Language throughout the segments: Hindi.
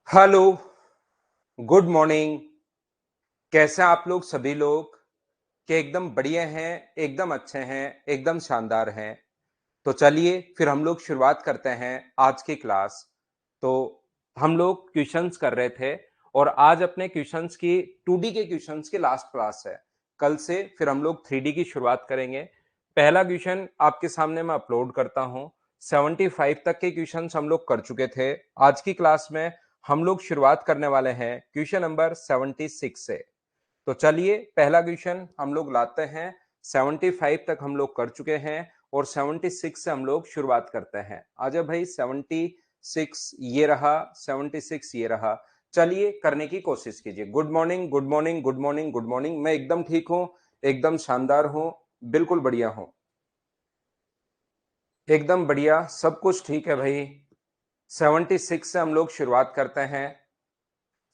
Hello, good morning. कैसे हैं आप लोग सभी लोग? कि एकदम बढ़िया हैं, एकदम अच्छे हैं, एकदम शानदार हैं। तो चलिए फिर हम लोग शुरुआत करते हैं आज की क्लास। तो हम लोग क्वेश्चंस कर रहे थे और आज अपने क्वेश्चंस की 2D के क्वेश्चंस की लास्ट क्लास है। कल से फिर हम लोग 3D की शुरुआत करेंगे। पहला क्वेश्चन आपके सामने मैं अपलोड करता हूं। 75 तक के क्वेश्चंस हम लोग कर चुके थे। आज की क्लास में हम लोग शुरुआत करने वाले हैं क्वेश्चन नंबर 76 से। तो चलिए पहला क्वेश्चन हम लोग लाते हैं। 75 तक हम लोग कर चुके हैं और 76 से हम लोग शुरुआत करते हैं। आजा भाई, 76 ये रहा, 76 ये रहा। चलिए करने की कोशिश कीजिए। Good morning, good morning, good morning, good morning. मैं एकदम ठीक हूं, एकदम शानदार हूं, बिल्कुल बढ़िया हूं, एकदम बढ़िया, सब कुछ ठीक है भाई। 76 से हम लोग शुरुआत करते हैं।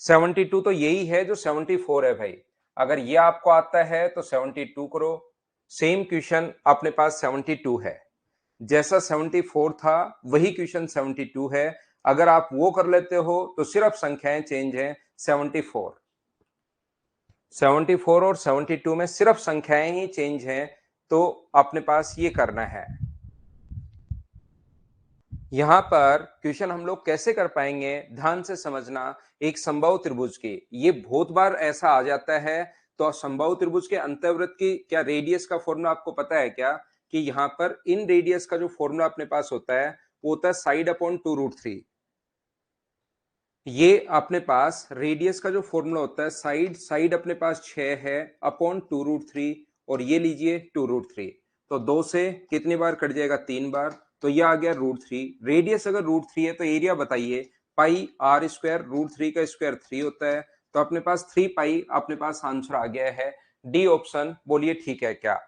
72 तो यही है जो 74 है भाई। अगर ये आपको आता है तो 72 करो। सेम क्वेश्चन अपने पास 72 है। जैसा 74 था वही क्वेश्चन 72 है। अगर आप वो कर लेते हो तो सिर्फ संख्याएं चेंज हैं। 74 74 और 72 में सिर्फ संख्याएं ही चेंज हैं। तो अपने पास ये करना है। यहां पर क्वेश्चन हम लोग कैसे कर पाएंगे, ध्यान से समझना। एक समबाहु त्रिभुज की, ये बहुत बार ऐसा आ जाता है। तो समबाहु त्रिभुज के अंतर्वृत्त की क्या रेडियस का फॉर्मूला आपको पता है क्या? कि यहाँ पर इन रेडियस का जो फॉर्मूला अपने पास होता है वो होता है साइड अपॉन 2√3। ये अपने पास रेडियस का जो फॉर्मूला होता है, साइड साइड अपने पास 6 है अपॉन 2√3। और ये लीजिए 2√3। तो 2 से कितनी बार कट जाएगा? 3 बार। तो ये आ गया √3। रेडियस अगर √3 है तो एरिया बताइए। पाई आर स्क्वायर, √3 का स्क्वायर 3 होता है। तो अपने पास 3 पाई अपने पास आंसर आ गया है। डी ऑप्शन, बोलिए ठीक है क्या?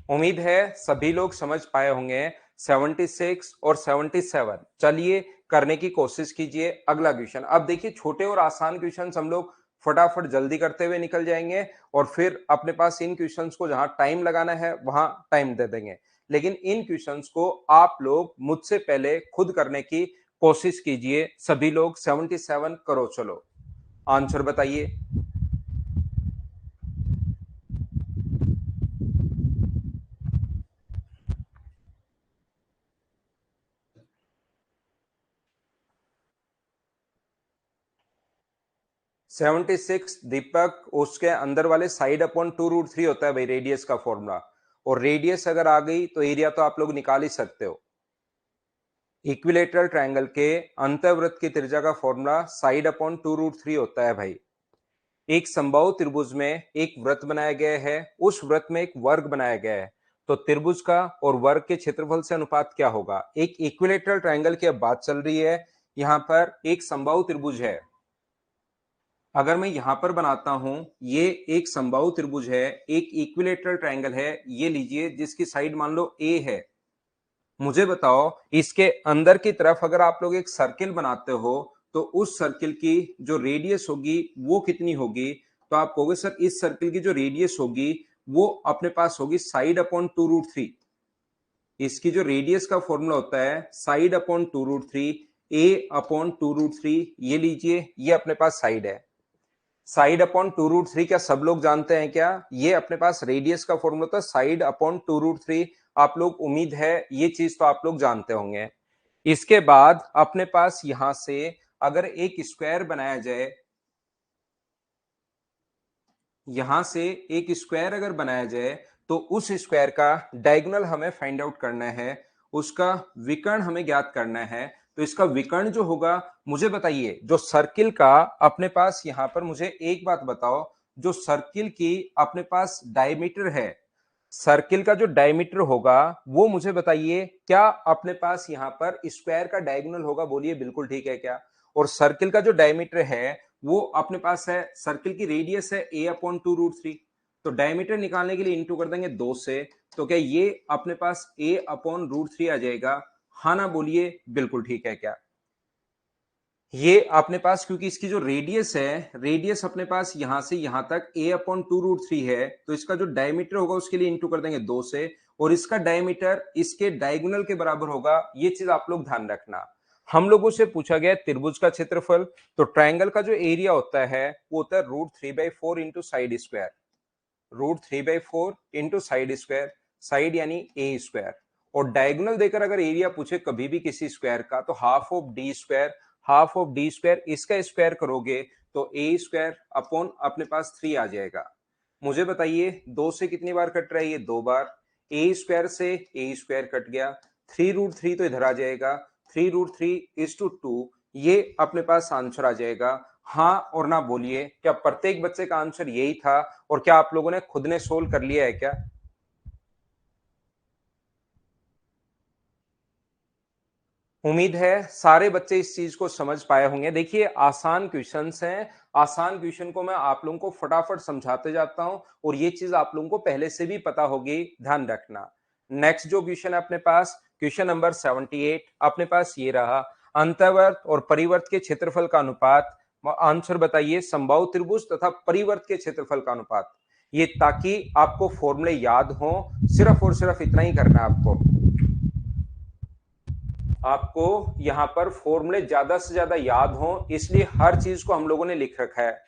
उम्मीद है सभी लोग समझ पाए होंगे। 76 और 77 चलिए करने की कोशिश कीजिए। अगला क्वेश्चन, अब देखिए छोटे और आसान क्वेश्चन हम लोग फटाफट जल्दी करते हुए निकल जाएंगे और फिर अपने पास इन क्वेश्चंस को जहां टाइम लगाना है वहां टाइम दे देंगे। लेकिन इन क्वेश्चंस को आप लोग मुझसे पहले खुद करने की कोशिश कीजिए। सभी लोग 77 करो, चलो आंसर बताइए। 76 दीपक, उसके अंदर वाले साइड अपॉन 2√3 होता है भाई रेडियस का फॉर्मूला। और रेडियस अगर आ गई तो एरिया तो आप लोग निकाल ही सकते हो। इक्विलेटरल ट्रायंगल के अंतःवृत्त की त्रिज्या का फॉर्मूला साइड अपॉन 2√3 होता है भाई। एक समबाहु त्रिभुज में एक वृत्त बनाया गया है, उस वृत्त में एक वर्ग बनाया गया है। तो त्रिभुज का और वर्ग के क्षेत्रफल से अनुपात क्या होगा? एक इक्विलेटरल ट्रायंगल की अब बात चल रही है। यहां पर एक समबाहु त्रिभुज है। अगर मैं यहां पर बनाता हूं, ये एक समबाहु त्रिभुज है, एक इक्विलेटरल ट्रायंगल है, ये लीजिए, जिसकी साइड मान लो ए है। मुझे बताओ इसके अंदर की तरफ अगर आप लोग एक सर्किल बनाते हो तो उस सर्किल की जो रेडियस होगी वो कितनी होगी? तो आप कहोगे सर इस सर्किल की जो रेडियस होगी वो अपने पास होगी साइड अपॉन 2√3। इसकी जो रेडियस का फॉर्मूला होता है साइड अपॉन 2√3, ए अपॉन 2√3। ये लीजिए, ये अपने पास साइड है। साइड अपॉन 2√3 क्या सब लोग जानते हैं क्या? ये अपने पास रेडियस का फॉर्मूला था साइड अपॉन 2√3। आप लोग, उम्मीद है ये चीज तो आप लोग जानते होंगे। इसके बाद अपने पास यहां से अगर एक स्क्वायर बनाया जाए, यहां से एक स्क्वायर अगर बनाया जाए तो उस स्क्वायर का डायगोनल हमें फाइंड आउट करना है, उसका विकर्ण हमें ज्ञात करना है। तो इसका विकर्ण जो होगा, मुझे बताइए जो सर्किल का अपने पास यहां पर, मुझे एक बात बताओ, जो सर्किल की अपने पास डायमीटर है, सर्किल का जो डायमीटर होगा वो मुझे बताइए क्या अपने पास यहां पर स्क्वायर का डायगोनल होगा? बोलिए बिल्कुल ठीक है क्या? और सर्किल का जो डायमीटर है वो अपने पास है, सर्किल की रेडियस है ए अपॉन 2√3। तो डायमीटर निकालने के लिए इंटू कर देंगे 2 से। तो क्या ये अपने पास ए अपॉन √3 आ जाएगा? हाँ ना बोलिए, बिल्कुल ठीक है क्या? ये अपने पास, क्योंकि इसकी जो रेडियस है, रेडियस अपने पास यहां से यहां तक ए अपॉन 2√3 है, तो इसका जो डायमीटर होगा उसके लिए इंटू कर देंगे 2 से। और इसका डायमीटर इसके डायगोनल के बराबर होगा। ये चीज आप लोग ध्यान रखना। हम लोगों से पूछा गया त्रिभुज का क्षेत्रफल, तो ट्रायंगल का जो एरिया होता है वो होता है √3/4 into side square, √3/4 into side square, side यानी ए स्क्वायर। और डायगोनल देकर अगर एरिया पूछे कभी भी किसी स्क्वायर का, तो half of D square, half of D square, इसका स्क्वायर करोगे तो ए स्क्वायर अपॉन अपने पास 3 आ जाएगा। मुझे बताइए 2 से कितनी बार कट रहा है, ये 2 बार। ए स्क्वायर से ए स्क्वायर कट गया, 3√3 तो इधर आ जाएगा, 3√3:2, ये अपने पास आंसर आ जाएगा। हाँ और ना बोलिए, क्या प्रत्येक बच्चे का आंसर यही था और क्या आप लोगों ने खुद ने सोल्व कर लिया है क्या? उम्मीद है सारे बच्चे इस चीज को समझ पाए होंगे। देखिए आसान क्वेश्चंस हैं, आसान क्वेश्चन को मैं आप लोगों को फटाफट समझाते जाता हूं और ये चीज आप लोगों को पहले से भी पता होगी, ध्यान रखना। नेक्स्ट जो क्वेश्चन है अपने पास, क्वेश्चन नंबर 78 अपने पास ये रहा, अंतःवर्त और परिवर्त के क्षेत्रफल का अनुपात। आंसर बताइए, समबाहु त्रिभुज तथा परिवर्त के क्षेत्रफल का अनुपात। ये ताकि आपको फॉर्मूले याद हो, सिर्फ और सिर्फ इतना ही करना है आपको यहां पर फॉर्मूले ज्यादा से ज्यादा याद हो, इसलिए हर चीज को हम लोगों ने लिख रखा है।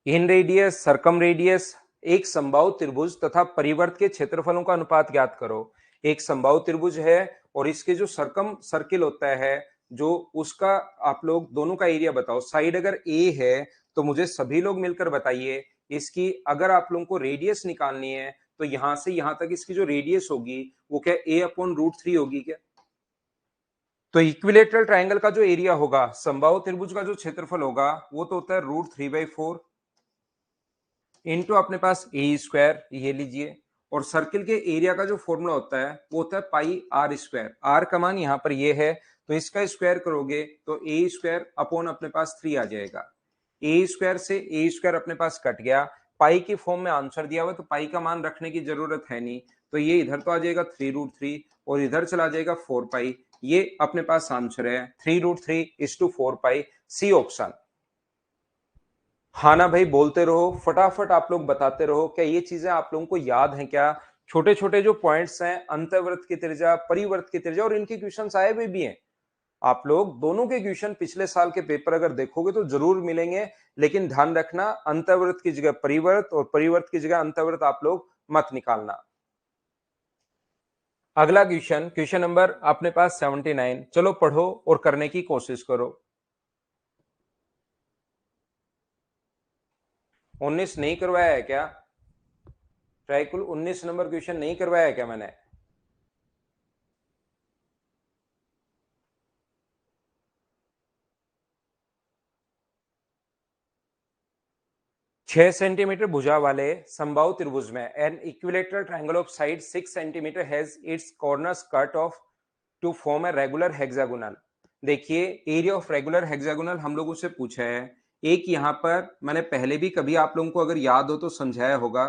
इन रेडियस, सरकम रेडियस, एक समबाहु त्रिभुज तथा परिवर्त के क्षेत्रफलों का अनुपात ज्ञात करो। एक समबाहु त्रिभुज है और इसके जो सरकम सर्किल होता है, जो उसका आप लोग दोनों का एरिया बताओ। साइड अगर ए है तो मुझे सभी लोग मिलकर बताइए, इसकी अगर आप लोगों को रेडियस निकालनी है तो यहां से यहां तक इसकी जो रेडियस होगी वो क्या a/√3 होगी क्या? तो इक्विलेटरल ट्रायंगल का जो एरिया होगा, समबाहु त्रिभुज का जो क्षेत्रफल होगा वो तो होता है √3/4 इंटू अपने पास ए स्क्वायर, ये लीजिए। और सर्किल के एरिया का जो फॉर्मूला होता है वो होता है पाई आर स्क्वायर। आर का मान यहाँ पर ये है, तो इसका स्क्वायर करोगे तो ए स्क्वायर अपॉन अपने पास 3 आ जाएगा। ए स्क्वायर से ए स्क्वायर अपने पास कट गया, पाई की फॉर्म में आंसर दिया हुआ, तो पाई का मान रखने की जरूरत है नहीं, तो ये इधर तो आ जाएगा 3√3 और इधर चला जाएगा 4 पाई। ये अपने पास आंसर है 3√3:4 पाई, सी ऑप्शन। हाँ ना भाई, बोलते रहो, फटाफट आप लोग बताते रहो। क्या ये चीजें आप लोगों को याद हैं क्या? छोटे छोटे जो पॉइंट्स हैं, अंतःवृत्त की त्रिज्या, परिवर्त की त्रिज्या, और इनके क्वेश्चंस आए हुए भी हैं। आप लोग दोनों के क्वेश्चन पिछले साल के पेपर अगर देखोगे तो जरूर मिलेंगे, लेकिन ध्यान रखना अंतःवृत्त की जगह परिवर्त और परिवर्त की जगह अंतःवृत्त आप लोग मत निकालना। अगला क्वेश्चन, क्वेश्चन नंबर अपने पास 79। चलो पढ़ो और करने की कोशिश करो। 19 नहीं करवाया है क्या? ट्राइकुल 19 नंबर क्वेश्चन नहीं करवाया है क्या मैंने? 6 सेंटीमीटर भुजा वाले समबाहु त्रिभुज में an equilateral triangle of side 6 centimetre has its corners cut off to form a regular hexagonal. देखिए एरिया ऑफ रेगुलर हेक्सागोनल हम लोगों से पूछा है। एक यहाँ पर मैंने पहले भी कभी आप लोगों को अगर याद हो तो समझाया होगा,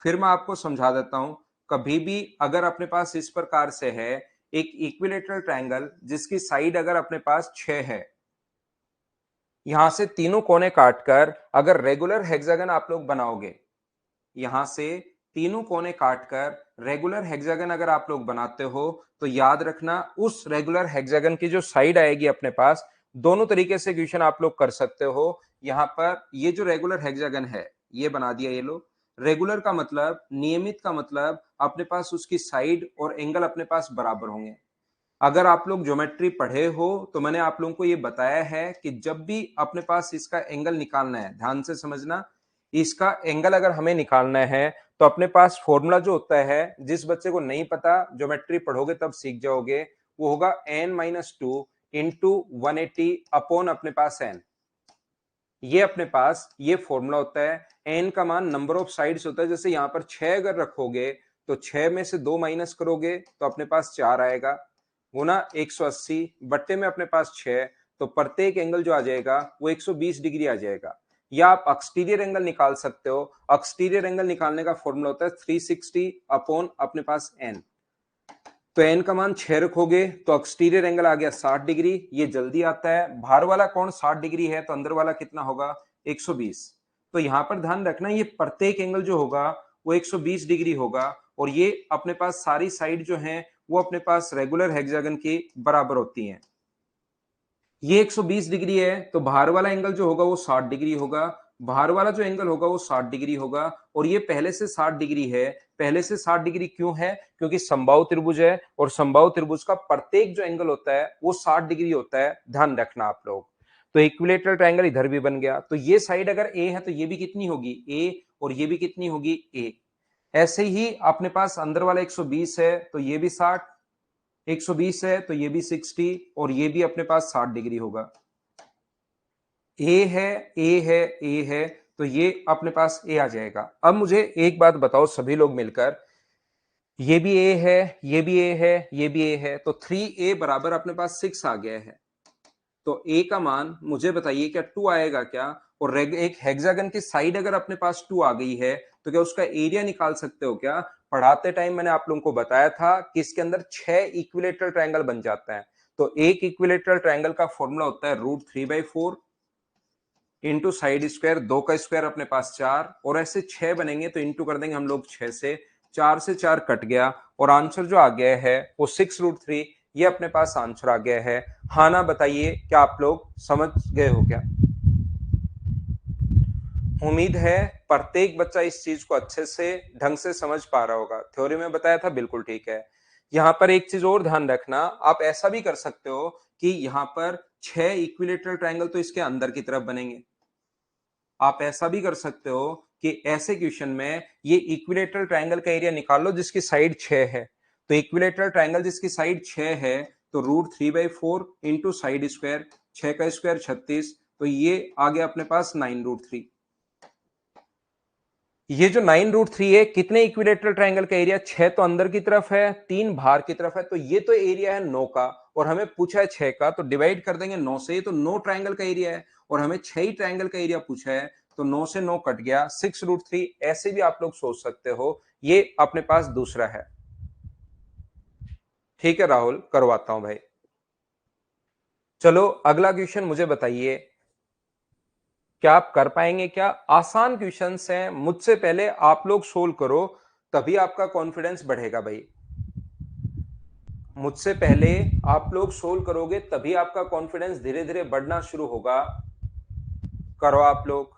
फिर मैं आपको समझा देता हूं। कभी भी अगर अपने पास इस प्रकार से है एक इक्विलेटरल ट्रायंगल जिसकी साइड अगर अपने पास 6 है, यहां से तीनों कोने काटकर अगर रेगुलर हेक्सागन आप लोग बनाओगे, यहां से तीनों कोने काटकर रेगुलर हेक्सागन अगर आप लोग बनाते हो, तो याद रखना उस रेगुलर हेक्सागन की जो साइड आएगी अपने पास, दोनों तरीके से क्वेश्चन आप लोग कर सकते हो। यहां पर ये जो रेगुलर हेक्सागन है ये बना दिया ये लोग। रेगुलर का मतलब, नियमित का मतलब अपने पास उसकी साइड और एंगल अपने पास बराबर होंगे। अगर आप लोग ज्योमेट्री पढ़े हो तो मैंने आप लोगों को ये बताया है कि जब भी अपने पास इसका एंगल निकालना है, ध्यान से समझना, इसका एंगल अगर हमें निकालना है तो अपने पास फॉर्मूला जो होता है, जिस बच्चे को नहीं पता ज्योमेट्री पढ़ोगे तब सीख जाओगे, वो होगा n-2 इंटू 180 अपॉन अपने पास n। ये अपने पास ये फॉर्मूला होता है। n का मान नंबर ऑफ साइड्स होता है, जैसे यहाँ पर 6 अगर रखोगे तो 6 में से 2 माइनस करोगे तो अपने पास 4 आएगा, गुना 180 बट्टे में अपने पास 6, तो प्रत्येक एंगल जो आ जाएगा वो 120 डिग्री आ जाएगा। या आप एक्सटीरियर एंगल निकाल सकते हो। एक्सटीरियर एंगल निकालने का फॉर्मूला होता है 360 अपॉन अपने पास n। तो n का मान 6 रखोगे तो एक्सटीरियर एंगल आ गया 60 डिग्री, ये जल्दी आता है। बाहर वाला कोण 60 डिग्री है तो अंदर वाला कितना होगा? 120। तो यहां पर ध्यान रखना ये प्रत्येक एंगल जो होगा वो 120 डिग्री होगा, और ये अपने पास सारी साइड जो है वो अपने पास रेगुलर हेक्सागन के बराबर होती हैं। ये 120 डिग्री है तो बाहर वाला एंगल जो होगा वो 60 डिग्री होगा, बाहर वाला जो एंगल होगा वो 60 डिग्री होगा, और ये पहले से 60 डिग्री है। पहले से 60 डिग्री क्यों है? क्योंकि समबाहु त्रिभुज है, और समबाहु त्रिभुज का प्रत्येक जो एंगल होता है वो 60 डिग्री होता है, ध्यान रखना आप लोग। तो इक्विलेटरल ट्रायंगल इधर भी बन गया, तो ये साइड अगर ए है तो ये भी कितनी होगी? ए, और ये भी कितनी होगी? ए। ऐसे ही अपने पास अंदर वाला 120 है तो ये भी 60, 120 है तो ये भी 60, और ये भी अपने पास 60 डिग्री होगा। ए है, ए है, ए है, तो ये अपने पास ए आ जाएगा। अब मुझे एक बात बताओ सभी लोग मिलकर, ये भी ए है, ये भी ए है, ये भी ए है, तो 3a बराबर अपने पास 6 आ गया है। तो a का मान मुझे बताइए क्या 2 आएगा क्या? और एक हेक्सागन की साइड अगर अपने पास 2 आ गई है तो क्या उसका एरिया निकाल सकते हो क्या? पढ़ाते टाइम मैंने आप लोगों को बताया था कि इसके अंदर 6 इक्विलेटरल ट्रायंगल बन जाता है। तो एक इक्विलेटरल ट्रायंगल का फॉर्मूला होता है √3/4 इंटू साइड स्क्वायर, 2 का स्क्वायर अपने पास 4, और ऐसे 6 बनेंगे तो इंटू कर देंगे हम लोग 6 से, 4 से 4 कट गया, और आंसर जो आ गया है वो 6√3, ये अपने पास आंसर आ गया है। हाँ ना बताइए, क्या आप लोग समझ गए हो क्या? उम्मीद है प्रत्येक बच्चा इस चीज को अच्छे से ढंग से समझ पा रहा होगा। थ्योरी में बताया था, बिल्कुल ठीक है। यहां पर एक चीज और ध्यान रखना, आप ऐसा भी कर सकते हो कि यहां पर 6 इक्विलेटरल ट्रायंगल तो इसके अंदर की तरफ बनेंगे। आप ऐसा भी कर सकते हो कि ऐसे क्वेश्चन में ये इक्विलेटरल ट्रायंगल का एरिया निकाल लो जिसकी साइड 6 है। तो इक्विलेटरल ट्रायंगल जिसकी साइड 6 है तो √3/4 इंटू साइड स्क्वायर, 6 का स्क्वायर 36, तो ये आ गया अपने पास 9√3। ये जो 9√3 है, कितने इक्विलेटरल ट्रायंगल का एरिया? 6 तो अंदर की तरफ है, 3 बाहर की तरफ है, तो ये तो एरिया है 9 का, और हमें पूछा है 6 का, तो डिवाइड कर देंगे 9 से। ये तो 9 ट्रायंगल का एरिया है और हमें 6 ही ट्रायंगल का एरिया पूछा है, तो 9 से 9 कट गया, 6√3। ऐसे भी आप लोग सोच सकते हो, ये अपने पास दूसरा है। ठीक है राहुल, करवाता हूं भाई। चलो अगला क्वेश्चन मुझे बताइए, क्या आप कर पाएंगे क्या? आसान क्वेश्चंस हैं, मुझसे पहले आप लोग सोल्व करो, तभी आपका कॉन्फिडेंस बढ़ेगा भाई। मुझसे पहले आप लोग सोल्व करोगे तभी आपका कॉन्फिडेंस धीरे धीरे बढ़ना शुरू होगा। करो आप लोग।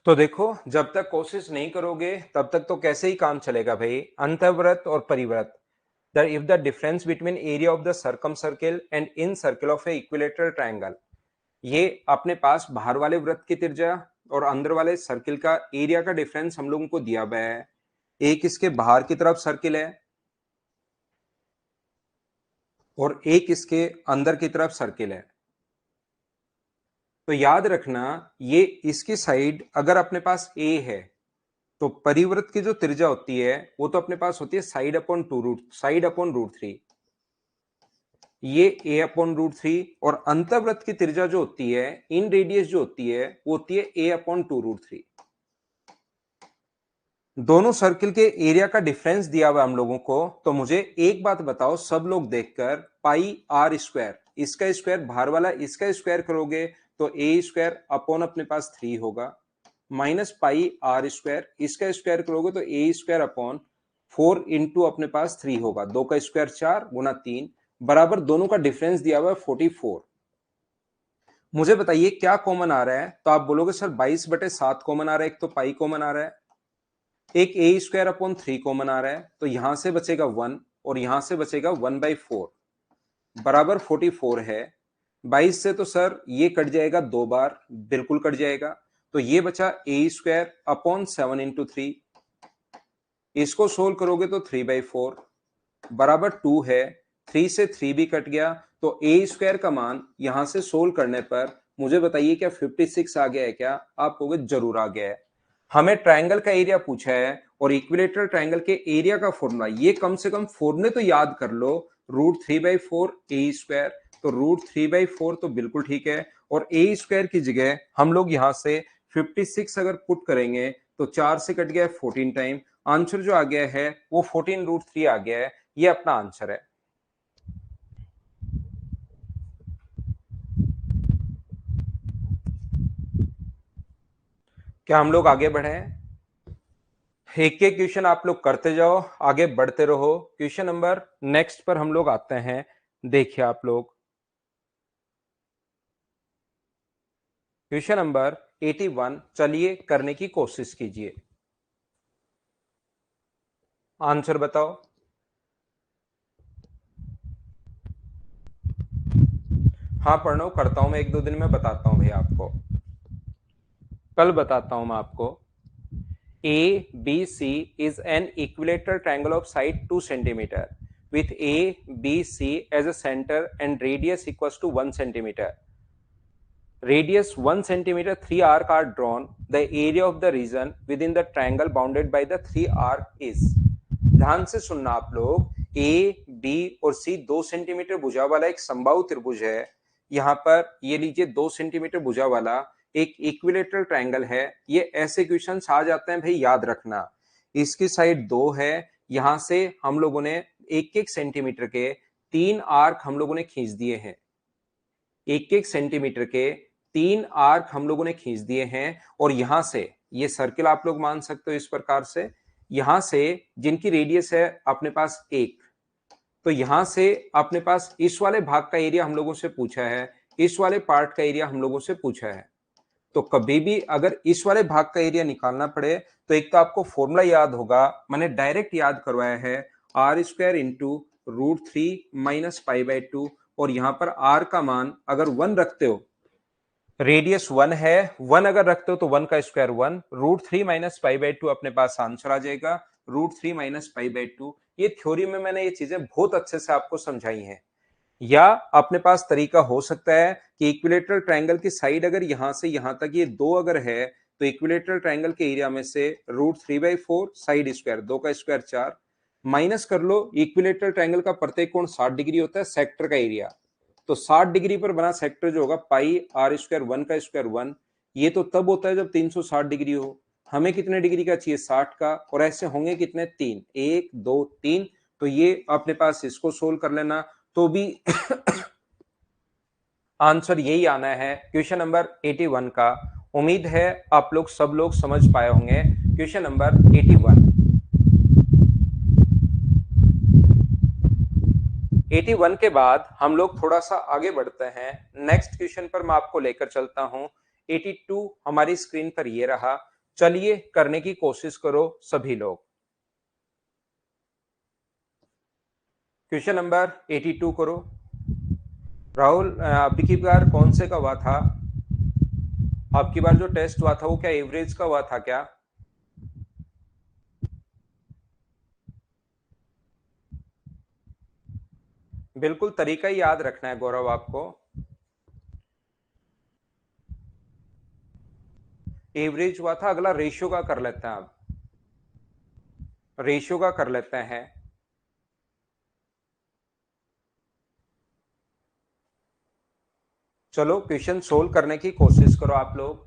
तो देखो, जब तक कोशिश नहीं करोगे तब तक तो कैसे ही काम चलेगा भाई। अंतःव्रत और परिव्रत, if the difference between area of the circumcircle and in circle of a equilateral triangle, ये अपने पास बाहर वाले वृत्त की त्रिज्या और अंदर वाले सर्किल का एरिया का डिफरेंस हम लोगों को दिया हुआ है। एक इसके बाहर की तरफ सर्किल है और एक इसके अंदर की तरफ सर्किल है। तो याद रखना, ये इसकी साइड अगर अपने पास ए है तो परिवृत्त की जो त्रिज्या होती है वो तो अपने पास होती है साइड अपॉन √3। ये a/√3, और अंतर्वृत्त की त्रिज्या जो होती है, इन रेडियस जो होती है, वो होती है a/2√3। दोनों सर्किल के एरिया का डिफरेंस दिया हुआ हम लोगों को। तो मुझे एक बात बताओ सब लोग देखकर, पाई आर स्क्वायर, इसका स्क्वायर बाहर वाला इसका स्क्वायर करोगे तो a² अपने पास 3 होगा, माइनस पाई आर स्क्वायर, इसका स्क्वायर करोगे तो a²/4 इंटू अपने पास 3 होगा, 2 का स्क्वायर 4 गुना 3, बराबर दोनों का डिफरेंस दिया हुआ है 44। मुझे बताइए क्या कॉमन आ रहा है, तो आप बोलोगे सर 22/7 कॉमन आ रहा है, एक तो पाई कॉमन आ रहा है, एक ए स्क्वायर अपॉन 3 कॉमन आ रहा है, तो यहां से बचेगा 1 और यहां से बचेगा 1/4 बराबर 44 है। 22 से तो सर ये कट जाएगा 2 बार, बिल्कुल कट जाएगा, तो ये बचा ए स्क्वायर अपॉन 7 × 3। इसको सोल्व करोगे तो 3/4 बराबर 2 है। 3 से 3 भी कट गया, तो ए स्क्वायर का मान यहां से सोल्व करने पर मुझे बताइए क्या 56 आ गया है क्या? आप कहोगे जरूर आ गया है। हमें ट्रायंगल का एरिया पूछा है और इक्विलेटरल ट्रायंगल के एरिया का फॉर्मूला, ये कम से कम फॉर्मूले तो याद कर लो। √3/4 ए स्क्वायर, तो √3/4 तो बिल्कुल ठीक है, और ए स्क्वायर की जगह हम लोग यहां से 56 अगर पुट करेंगे तो 4 से कट गया 14 टाइम, आंसर जो आ गया है वो 14√3 आ गया है। ये अपना आंसर है। क्या हम लोग आगे बढ़े? एक एक क्वेश्चन आप लोग करते जाओ, आगे बढ़ते रहो। क्वेश्चन नंबर नेक्स्ट पर हम लोग आते हैं। देखिए आप लोग क्वेश्चन नंबर 81, चलिए करने की कोशिश कीजिए। आंसर बताओ। हाँ प्रणव, करता हूं मैं, 1-2 दिन में बताता हूं भैया आपको, कल बताता हूं मैं आपको। A B C is an equilateral triangle of side 2 centimeter with A B C as a center and radius equals to 1 centimeter. Radius 1 centimeter, 3 arc are drawn. The area of the region within the triangle bounded by the 3 arc is. ध्यान से सुनना आप लोग, A, B और C 2 सेंटीमीटर भुजा वाला एक समबाहु त्रिभुज है। यहां पर ये लीजिए 2 सेंटीमीटर भुजा वाला एक इक्विलेटरल ट्रायंगल है। ये ऐसे क्वेश्चंस आ जाते हैं भाई, याद रखना। इसकी साइड 2 है, यहां से हम लोगों ने 1-1 सेंटीमीटर के 3 आर्क हम लोगों ने खींच दिए हैं। 1-1 सेंटीमीटर के 3 आर्क हम लोगों ने खींच दिए हैं, और यहां से ये सर्किल आप लोग मान सकते हो इस प्रकार से। यहां से जिनकी रेडियस है अपने पास 1, तो यहां से अपने पास इस वाले भाग का एरिया हम लोगों से पूछा है, इस वाले पार्ट का एरिया हम लोगों से पूछा है। तो कभी भी अगर इस वाले भाग का एरिया निकालना पड़े तो एक तो आपको फॉर्मूला याद होगा, मैंने डायरेक्ट याद करवाया है, r² इंटू √3 माइनस π/2, और यहां पर r का मान अगर 1 रखते हो, रेडियस 1 है, 1 अगर रखते हो तो 1 का स्क्वायर 1, √3 माइनस π/2 अपने पास आंसर आ जाएगा। √3 माइनस π/2, ये थ्योरी में मैंने ये चीजें बहुत अच्छे से आपको समझाई हैं। या अपने पास तरीका हो सकता है कि इक्विलेटरल ट्रायंगल की साइड अगर यहां से यहां तक ये 2 अगर है, तो इक्विलेटरल ट्रायंगल के एरिया में से √3/4 साइड स्क्वायर 2 का स्क्वायर 4 माइनस कर लो। इक्विलेटरल ट्रायंगल का प्रत्येक कोण 60 डिग्री होता है, सेक्टर का एरिया, तो 60 डिग्री पर बना सेक्टर जो होगा πr² 1 का स्क्वायर 1, ये तो तब होता है जब 360 डिग्री हो। हमें कितने डिग्री का चाहिए? 60 का, और ऐसे होंगे कितने? 3, 1 2 3, तो ये अपने पास इसको सोल्व कर लेना, तो भी आंसर यही आना है क्वेश्चन नंबर 81 का। उम्मीद है आप लोग सब लोग समझ पाए होंगे क्वेश्चन नंबर 81। 81 के बाद हम लोग थोड़ा सा आगे बढ़ते हैं। नेक्स्ट क्वेश्चन पर मैं आपको लेकर चलता हूं। 82 हमारी स्क्रीन पर ये रहा, चलिए करने की कोशिश करो सभी लोग। क्वेश्चन नंबर 82 करो। राहुल, अब की बार कौन से का हुआ था? अब की बार जो टेस्ट हुआ था वो क्या एवरेज का हुआ था क्या? बिल्कुल तरीका ही याद रखना है गौरव आपको। एवरेज हुआ था, अगला रेशियो का कर लेते हैं। अब रेशियो का कर लेते हैं। चलो क्वेश्चन सोल्व करने की कोशिश करो आप लोग।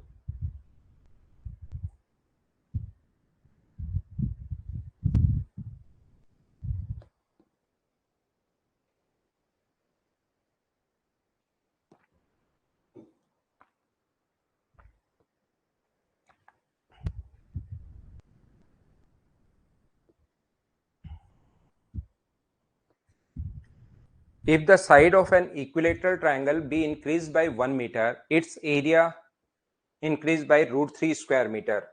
If the side of an equilateral triangle be increased by 1 meter, its area increased by √3 square metre.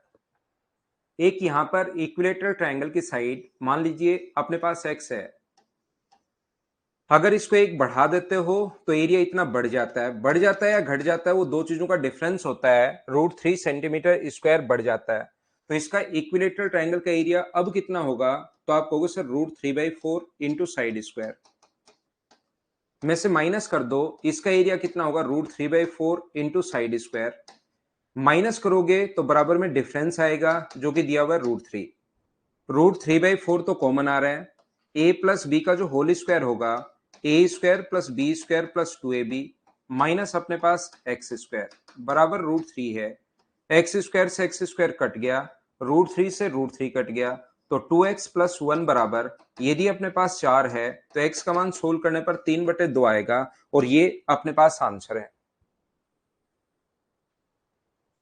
एक यहां पर इक्विलेटरल ट्रायंगल की साइड मान लीजिए अपने पास x है, अगर इसको एक बढ़ा देते हो तो एरिया इतना बढ़ जाता है या घट जाता है, वो दो चीजों का डिफरेंस होता है, √3 सेंटीमीटर स्क्वायर बढ़ जाता है। तो इसका इक्विलेटरल ट्रायंगल का एरिया अब कितना होगा, तो आप कहोगे सर √3/4 इंटू साइड स्क्वायर में से माइनस कर दो, इसका एरिया कितना होगा √3/4 इंटू साइड स्क्वायर। माइनस करोगे तो बराबर में डिफरेंस आएगा जो कि दिया हुआ है √3। √3/4 तो कॉमन आ रहा है, a प्लस बी का जो होल स्क्वायर होगा a square plus B square plus 2ab minus अपने पास एक्स स्क्वायर बराबर √3 है। एक्स स्क्वायर से एक्स स्क्वायर कट गया, √3 से √3 कट गया, तो 2x प्लस 1 बराबर, यदि अपने पास 4 है तो x का मान सोल्व करने पर 3/2 आएगा और ये अपने पास आंसर है।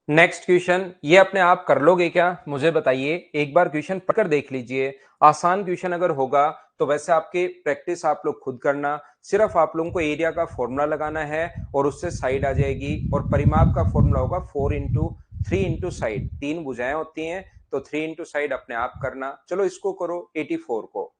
नेक्स्ट क्वेश्चन, ये अपने आप कर लोगे क्या, मुझे बताइए, एक बार क्वेश्चन पढ़कर देख लीजिए। आसान क्वेश्चन अगर होगा तो वैसे आपके प्रैक्टिस आप लोग खुद करना, सिर्फ आप लोगों को एरिया का फॉर्मूला लगाना है और उससे साइड आ जाएगी, और परिमाप का फॉर्मूला होगा 4 इंटू 3 इंटू साइड, 3 भुजाएं होती हैं तो 3 इंटू साइड अपने आप करना। चलो इसको करो 84 को,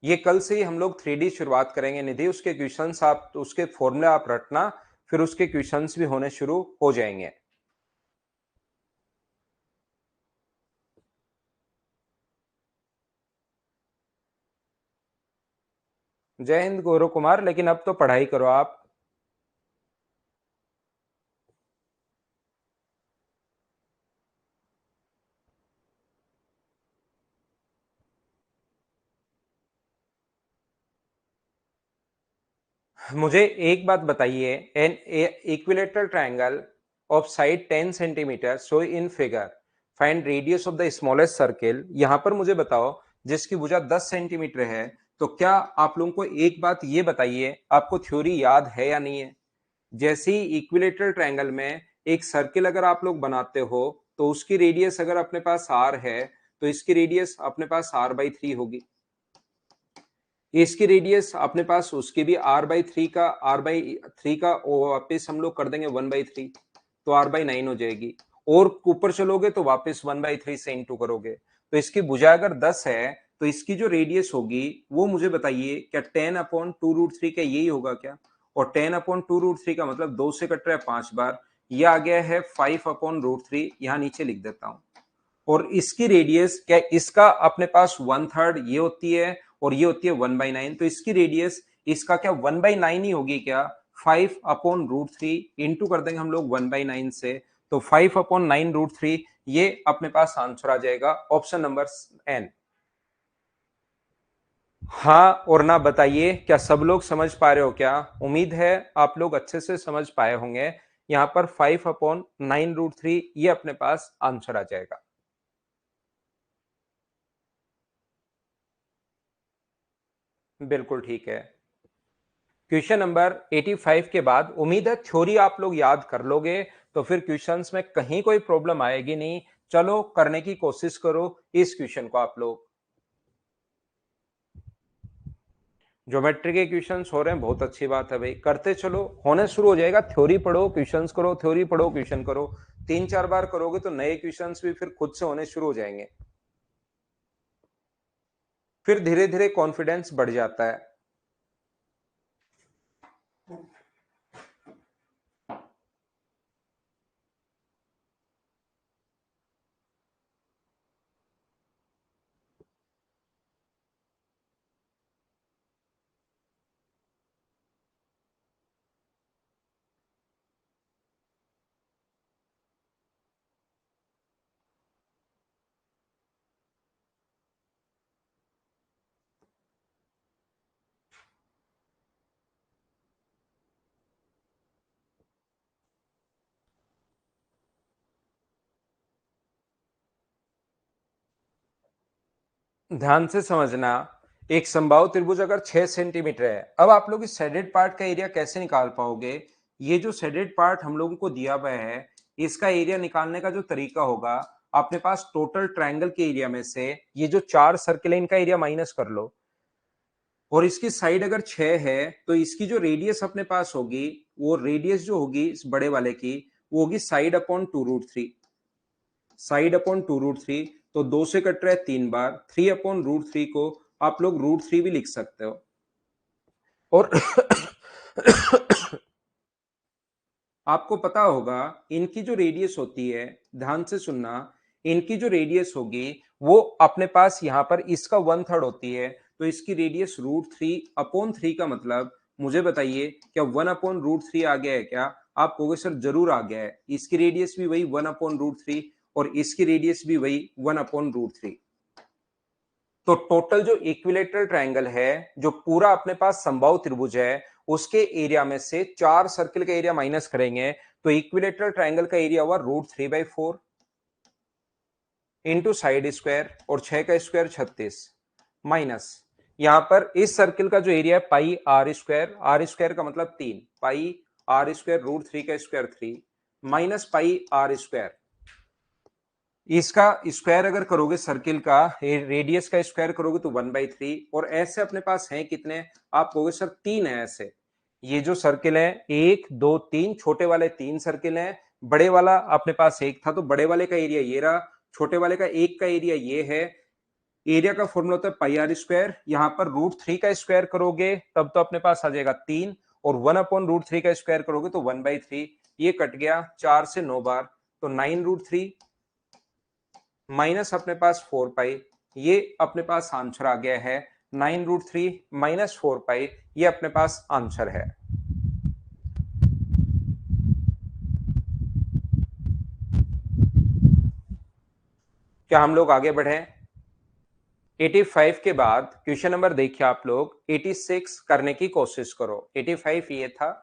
ये कल से ही हम लोग 3D शुरुआत करेंगे निधि, उसके क्वेश्चंस आप उसके फॉर्मूले आप रटना, फिर उसके क्वेश्चंस भी होने शुरू हो जाएंगे। जय हिंद गौरव कुमार, लेकिन अब तो पढ़ाई करो आप। मुझे एक बात बताइए, N equilateral triangle of side 10 centimetre so in figure, find radius of the smallest circle. यहां पर मुझे बताओ जिसकी भुजा 10 सेंटीमीटर है, तो क्या आप लोगों को एक बात ये बताइए, आपको थ्योरी याद है या नहीं है। जैसे ही इक्विलेटरल ट्रायंगल में एक सर्किल अगर आप लोग बनाते हो तो उसकी रेडियस अगर अपने पास r है तो इसकी रेडियस अपने पास r/3 होगी, इसकी रेडियस अपने पास उसकी भी r/3 का वापस हम लोग कर देंगे 1/3, तो r/9 हो जाएगी, और ऊपर चलोगे तो वापस 1/3 से इंटू करोगे, तो इसकी भुजा अगर 10 है तो इसकी जो रेडियस होगी वो मुझे बताइए, क्या 10/2√3 का यही होगा क्या, और 10/2√3 का मतलब 2 से कट रहा है 5 बार, यह आ गया है 5/√3, यहां नीचे लिख देता हूं। और इसकी रेडियस क्या, इसका अपने पास 1/3 ये होती है और ये होती है 1/9, तो इसकी रेडियस इसका क्या 1/9 ही होगी क्या, 5/√3 इंटू कर देंगे हम लोग 1/9 से, तो 5/9√3, ये अपने पास आंसर आ जाएगा ऑप्शन नंबर एन। हाँ और ना बताइए, क्या सब लोग समझ पा रहे हो क्या, उम्मीद है आप लोग अच्छे से समझ पाए होंगे। यहां पर 5/9√3 ये अपने पास आंसर आ जाएगा। बिल्कुल ठीक है। क्वेश्चन नंबर 85 के बाद उम्मीद है थ्योरी आप लोग याद कर लोगे, तो फिर क्वेश्चंस में कहीं कोई प्रॉब्लम आएगी नहीं। चलो करने की कोशिश करो इस क्वेश्चन को आप लोग। ज्योमेट्री के क्वेश्चंस हो रहे हैं, बहुत अच्छी बात है भाई, करते चलो, होने शुरू हो जाएगा। थ्योरी पढ़ो क्वेश्चंस करो, थ्योरी पढ़ो क्वेश्चन करो, 3-4 बार करोगे तो नए क्वेश्चंस भी फिर खुद से होने शुरू हो जाएंगे, फिर धीरे धीरे कॉन्फिडेंस बढ़ जाता है। ध्यान से समझना, एक समबाहु त्रिभुज अगर 6 सेंटीमीटर है, अब आप लोग इस शेडेड पार्ट का एरिया कैसे निकाल पाओगे। ये जो शेडेड पार्ट हम लोगों को दिया हुआ है, इसका एरिया निकालने का जो तरीका होगा, अपने पास टोटल ट्रायंगल के एरिया में से ये जो 4 सर्किल है इनका एरिया माइनस कर लो, और इसकी साइड अगर 6 है तो इसकी जो रेडियस अपने पास होगी, वो रेडियस जो होगी इस बड़े वाले की, वो होगी साइड अपॉन 2√3, साइड अपॉन 2√3। तो 2 से कट रहा है 3 बार, 3 अपॉन √3 को आप लोग √3 भी लिख सकते हो। और आपको पता होगा इनकी जो रेडियस होती है, ध्यान से सुनना, इनकी जो रेडियस होगी वो अपने पास यहां पर इसका 1/3 होती है, तो इसकी रेडियस √3/3 का मतलब मुझे बताइए क्या 1/√3 आ गया है क्या? आप कहोगे सर जरूर आ गया है, इसकी रेडियस भी वही 1/√3 और इसकी रेडियस भी वही 1/√3। तो टोटल जो इक्विलेटरल ट्रायंगल है, जो पूरा अपने पास समबाहु त्रिभुज है, उसके एरिया में से 4 सर्किल का एरिया माइनस करेंगे तो इक्विलेटरल ट्रायंगल का एरिया हुआ √3/4 इंटू साइड स्क्वायर, और 6 का स्क्वायर 36, माइनस यहां पर इस सर्किल का जो एरिया है पाई आर स्क्वायर का मतलब 3 पाई आर स्क्वायर √3 का square 3 minus pi r square. इसका स्क्वायर अगर करोगे सर्किल का, रेडियस का स्क्वायर करोगे तो 1/3, और ऐसे अपने पास हैं कितने? आप कहोगे सर 3 है ऐसे। ये जो सर्किल है 1 2 3, छोटे वाले 3 सर्किल हैं, बड़े वाला अपने पास एक था, तो बड़े वाले का एरिया ये रहा, छोटे वाले का एक का एरिया ये है। एरिया का फॉर्मूला होता है पाई आर स्क्वायर, यहां पर √3 का स्क्वायर करोगे तब तो अपने पास आ जाएगा 3, और 1/√3 का स्क्वायर करोगे तो 1/3। ये कट गया 4 से 9 बार, तो 9√3 माइनस अपने पास 4 पाई, ये अपने पास आंसर आ गया है 9√3 माइनस 4 पाई, ये अपने पास आंसर है। क्या हम लोग आगे बढ़े? 85 के बाद क्वेश्चन नंबर देखिए आप लोग, 86 करने की कोशिश करो। 85 ये था,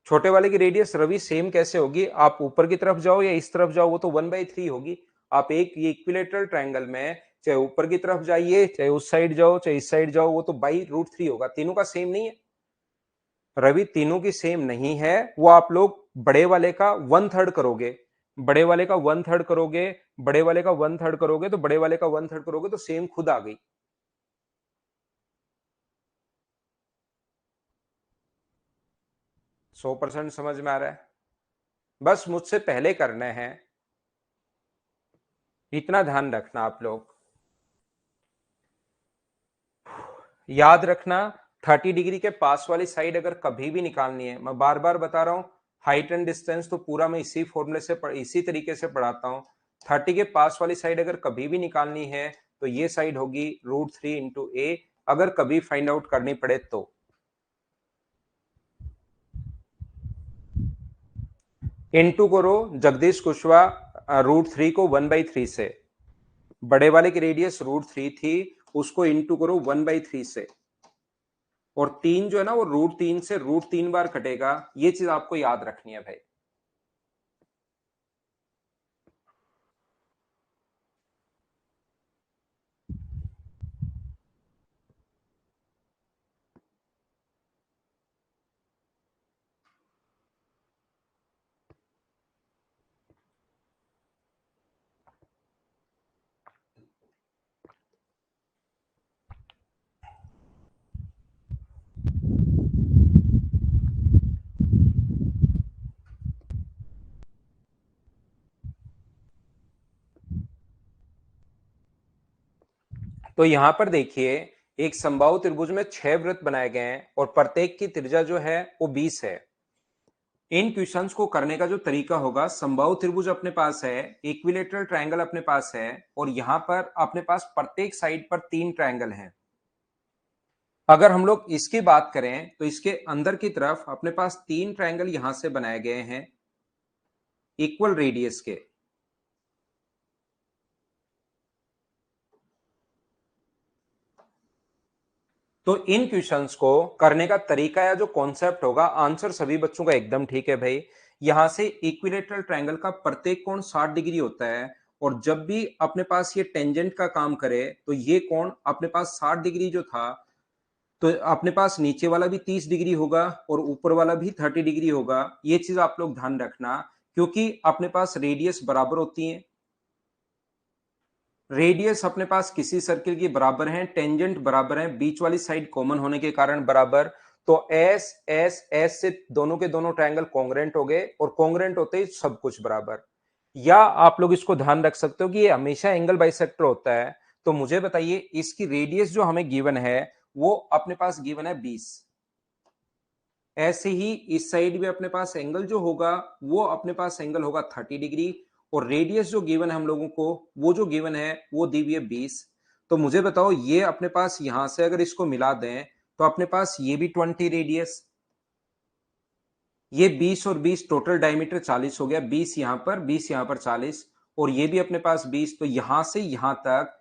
छोटे वाले की रेडियस रवि सेम कैसे होगी? आप ऊपर की तरफ जाओ या इस तरफ जाओ, वो तो 1/3 होगी। आप एक ये इक्विलेटरल ट्रायंगल में चाहे ऊपर की तरफ जाइए, चाहे उस साइड जाओ, चाहे इस साइड जाओ, वो तो बाई √3 होगा। तीनों का सेम नहीं है रवि, तीनों की सेम नहीं है। वो आप लोग बड़े वाले का 1/3 करोगे, बड़े वाले का 1/3 करोगे, बड़े वाले का 1/3 करोगे, तो बड़े वाले का 1/3 करोगे तो सेम खुद आ गई। सौ परसेंट समझ में आ रहा है? बस मुझसे पहले करना है, इतना ध्यान रखना आप लोग। याद रखना 30 डिग्री के पास वाली साइड अगर कभी भी निकालनी है, मैं बार बार बता रहा हूं, हाइट एंड डिस्टेंस तो पूरा मैं इसी फॉर्मूले से इसी तरीके से पढ़ाता हूं। 30 के पास वाली साइड अगर कभी भी निकालनी है तो ये साइड होगी √3 इंटू ए, अगर कभी फाइंड आउट करनी पड़े तो। इंटू करो जगदीश कुशवाहा √3 को 1/3 से, बड़े वाले की रेडियस √3 थी, उसको इंटू करो 1/3 से, और 3 जो है ना वो √3 से √3 बार कटेगा। ये चीज आपको याद रखनी है भाई। तो यहां पर देखिए, एक समबाहु त्रिभुज में 6 वृत्त बनाए गए हैं और प्रत्येक की त्रिज्या जो है वो 20 है। इन क्वेश्चंस को करने का जो तरीका होगा, समबाहु त्रिभुज अपने पास है, इक्विलेटरल ट्रायंगल अपने पास है, और यहां पर अपने पास प्रत्येक साइड पर 3 ट्रायंगल हैं। अगर हम लोग इसकी बात करें तो इसके अंदर की तरफ अपने पास 3 ट्रायंगल यहां से बनाए गए हैं इक्वल रेडियस के। तो इन क्वेश्चंस को करने का तरीका या जो कॉन्सेप्ट होगा, आंसर सभी बच्चों का एकदम ठीक है भाई। यहां से इक्विलेटरल ट्रायंगल का प्रत्येक कोण 60 डिग्री होता है, और जब भी अपने पास ये टेंजेंट का काम करे तो ये कोण अपने पास 60 डिग्री जो था, तो अपने पास नीचे वाला भी 30 डिग्री होगा और ऊपर वाला भी 30 डिग्री होगा। ये चीज आप लोग ध्यान रखना क्योंकि अपने पास रेडियस बराबर होती है, रेडियस अपने पास किसी सर्किल की बराबर है, टेंजेंट बराबर है, बीच वाली साइड कॉमन होने के कारण बराबर, तो एस एस एस से दोनों के दोनों ट्रायंगल कॉन्ग्रेंट हो गए, और कॉन्ग्रेंट होते ही सब कुछ बराबर। या आप लोग इसको ध्यान रख सकते हो कि ये हमेशा एंगल बाइसेक्टर होता है। तो मुझे बताइए इसकी रेडियस जो हमें गिवन है वो अपने पास गिवन है 20। ऐसे ही इस साइड भी अपने पास एंगल जो होगा वो अपने पास एंगल होगा 30 डिग्री, और रेडियस जो गिवन है हम लोगों को वो जो गिवन है वो दी हुई है 20। तो मुझे बताओ ये अपने पास यहां से अगर इसको मिला दें तो अपने पास ये भी 20 रेडियस, ये 20 और 20 टोटल डायमीटर 40 हो गया, 20 यहां पर 20 यहां पर 40, और ये भी अपने पास 20। तो यहां से यहां तक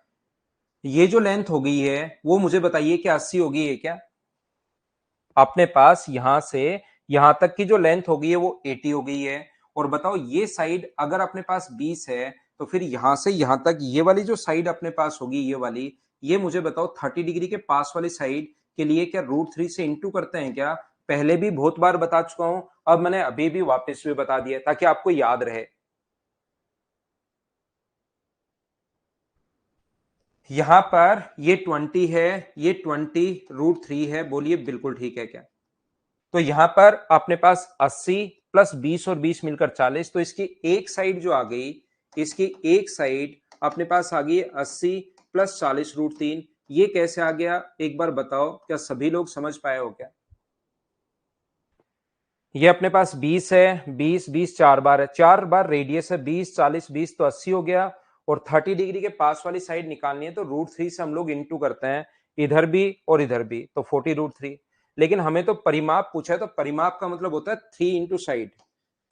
ये जो लेंथ हो गई है वो मुझे बताइए कि 80 हो गई है क्या? अपने पास यहां से यहां तक की जो लेंथ हो गई है वो 80 हो गई है। और बताओ ये साइड अगर अपने पास 20 है तो फिर यहां से यहां तक ये वाली जो साइड अपने पास होगी ये वाली, ये मुझे बताओ 30 डिग्री के पास वाली साइड के लिए क्या √3 से इंटू करते हैं क्या? पहले भी बहुत बार बता चुका हूं, अब मैंने अभी भी वापस भी बता दिया ताकि आपको याद रहे। यहां पर ये 20 है, ये 20 √3 है, बोलिए बिल्कुल ठीक है क्या? तो यहां पर अपने पास 80 प्लस 20 और 20 मिलकर 40, तो इसकी एक साइड जो आ गई, इसकी एक साइड अपने पास आ गई 80 प्लस 40 √3। ये कैसे आ गया एक बार बताओ, क्या सभी लोग समझ पाए हो क्या? ये अपने पास 20 है, 20 20 चार बार है, चार बार रेडियस है, 20 40 20 तो 80 हो गया। और 30 डिग्री के पास वाली साइड निकालनी है तो √3 से हम लोग इंटू करते हैं, इधर भी और इधर भी, तो 40 √3। लेकिन हमें तो परिमाप पूछा है, तो परिमाप का मतलब होता है 3 इंटू साइड,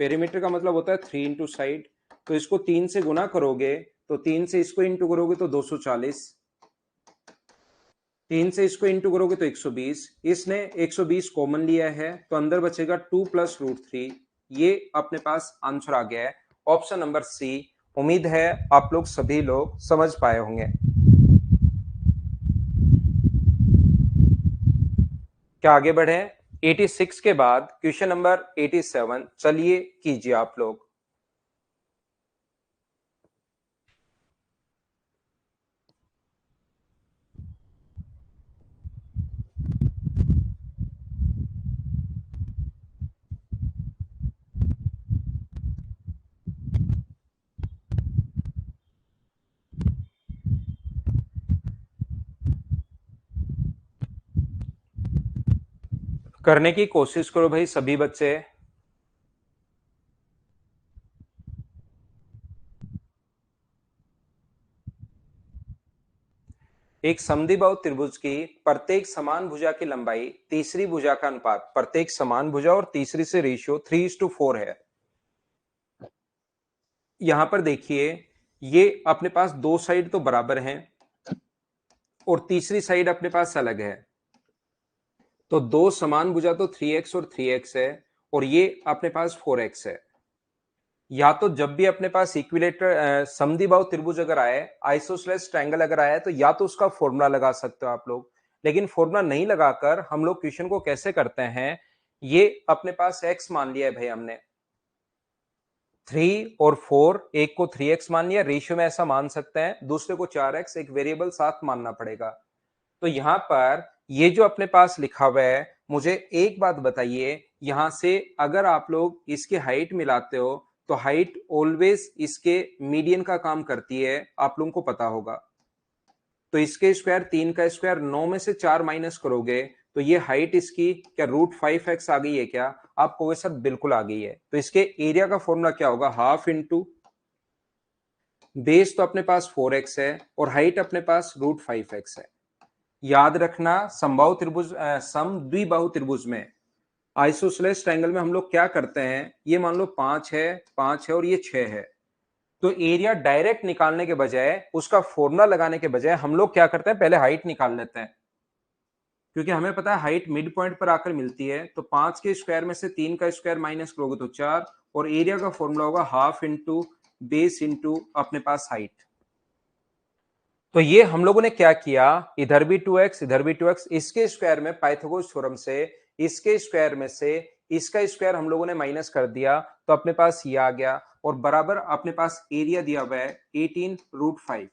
पेरीमीटर का मतलब होता है 3 इंटू साइड। तो इसको 3 से गुना करोगे तो 3 से इसको इंटू करोगे तो 240, 3 से इसको इंटू करोगे तो 120, इसने 120 कॉमन लिया है तो अंदर बचेगा 2 प्लस √3। ये अपने पास आंसर आ गया है, ऑप्शन नंबर सी। उम्मीद है आप लोग सभी लोग समझ पाए होंगे। क्या आगे बढ़े? 86 के बाद क्वेश्चन नंबर 87 चलिए कीजिए आप लोग। करने की कोशिश करो भाई सभी बच्चे। एक समद्विबाहु त्रिभुज की प्रत्येक समान भुजा की लंबाई तीसरी भुजा का अनुपात, प्रत्येक समान भुजा और तीसरी से रेशियो 3:4 है। यहां पर देखिए ये अपने पास दो साइड तो बराबर हैं और तीसरी साइड अपने पास अलग है, तो दो समान भुजा तो 3x और 3x है, और ये अपने पास 4x है। या तो जब भी अपने पास इक्विलेटर समद्विबाहु त्रिभुज अगर आए, आइसोसेलेस ट्रायंगल अगर आए, तो या तो उसका फॉर्मूला लगा सकते हो आप लोग, लेकिन फॉर्मूला नहीं लगाकर हम लोग क्वेश्चन को कैसे करते हैं, ये अपने पास x मान लिया है भाई हमने, 3 और 4, एक को 3x मान लिया, रेशियो में ऐसा मान सकते हैं, दूसरे को 4x, एक वेरिएबल साथ मानना पड़ेगा। तो यहां पर ये जो अपने पास लिखा हुआ है, मुझे एक बात बताइए, यहां से अगर आप लोग इसकी हाइट मिलाते हो तो हाइट ऑलवेज इसके मीडियन का काम करती है, आप लोगों को पता होगा। तो इसके स्क्वायर 3 का स्क्वायर 9 में से 4 माइनस करोगे तो ये हाइट इसकी क्या √5x आ गई है क्या? आप कहोगे सर बिल्कुल आ गई है। तो इसके एरिया का फॉर्मूला क्या होगा? हाफ इंटू बेस तो अपने पास 4x है और हाइट अपने पास √5x है। याद रखना समबाहु त्रिभुज समद्विबाहु त्रिभुज में, आइसोसेलेस ट्रायंगल में हम लोग क्या करते हैं, ये मान लो 5 है और ये 6 है, तो एरिया डायरेक्ट निकालने के बजाय, उसका फॉर्मूला लगाने के बजाय हम लोग क्या करते हैं, पहले हाइट निकाल लेते हैं, क्योंकि हमें पता है हाइट मिड पॉइंट पर आकर मिलती है। तो 5 के स्क्वायर में से 3 का स्क्वायर माइनस करोगे तो 4, और एरिया का फॉर्मूला होगा हाफ इंटू बेस इंटू अपने पास हाइट। तो ये हम लोगों ने क्या किया, इधर भी 2x इधर भी 2x, इसके स्क्वायर में पाइथागोरस थ्योरम से इसके स्क्वायर में से इसका स्क्वायर हम लोगों ने माइनस कर दिया तो अपने पास ये आ गया, और बराबर अपने पास एरिया दिया हुआ है 18√5।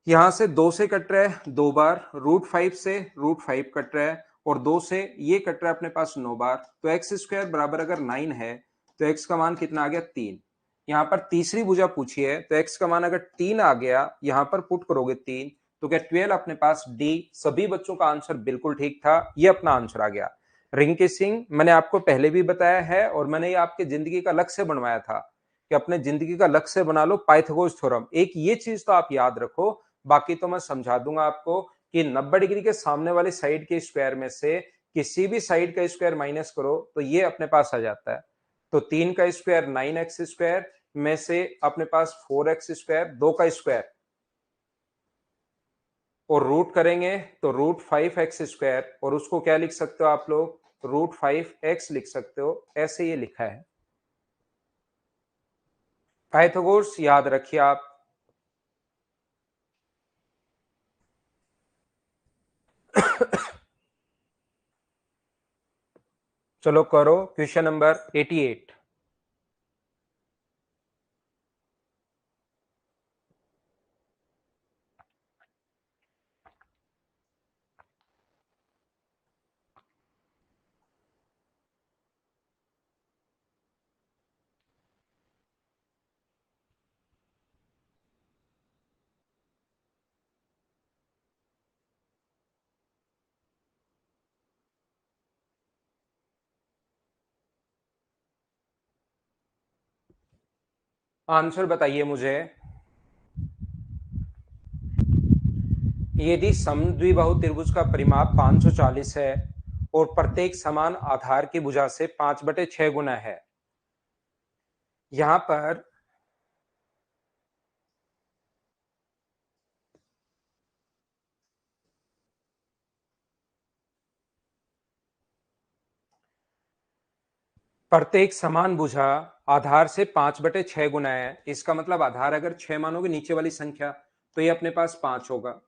यहां से 2 से कट रहा है 2 बार, √5 से √5 कट रहा है, और 2 से ये कट रहा है अपने पास 9 बार, तो एक्स स्क्वायर बराबर अगर 9 है तो एक्स का मान कितना आ गया 3। यहाँ पर तीसरी भुजा पूछी है तो एक्स का मान अगर 3 आ गया, यहां पर पुट करोगे 3, तो क्या 12 अपने पास डी। सभी बच्चों का आंसर बिल्कुल ठीक था, ये अपना आंसर आ गया। रिंग किसिंग मैंने आपको पहले भी बताया है, और मैंने ये आपके जिंदगी का लक्ष्य बनवाया था कि अपने जिंदगी का लक्ष्य बना लो पाइथागोरस थ्योरम। एक ये चीज तो आप याद रखो, बाकी तो मैं समझा दूंगा आपको कि 90 डिग्री के सामने वाली साइड के स्क्वायर में से किसी भी साइड का स्क्वायर माइनस करो तो ये अपने पास आ जाता है। तो 3 का स्क्वायर 9x स्क्वायर में से अपने पास 4x स्क्वायर, 2 का स्क्वायर, और रूट करेंगे तो √5x स्क्वायर, और उसको क्या लिख सकते हो आप लोग, √5x लिख सकते हो। ऐसे ये लिखा है। पाइथागोरस याद रखिए आप। चलो करो क्वेश्चन नंबर 88। आंसर बताइए मुझे। यदि समद्विबाहु त्रिभुज का परिमाप 540 है और प्रत्येक समान आधार की भुजा से 5/6 गुना है, यहां पर प्रत्येक समान भुजा आधार से 5/6 गुना है, इसका मतलब आधार अगर 6 मानोगे नीचे वाली संख्या तो ये अपने पास 5 होगा।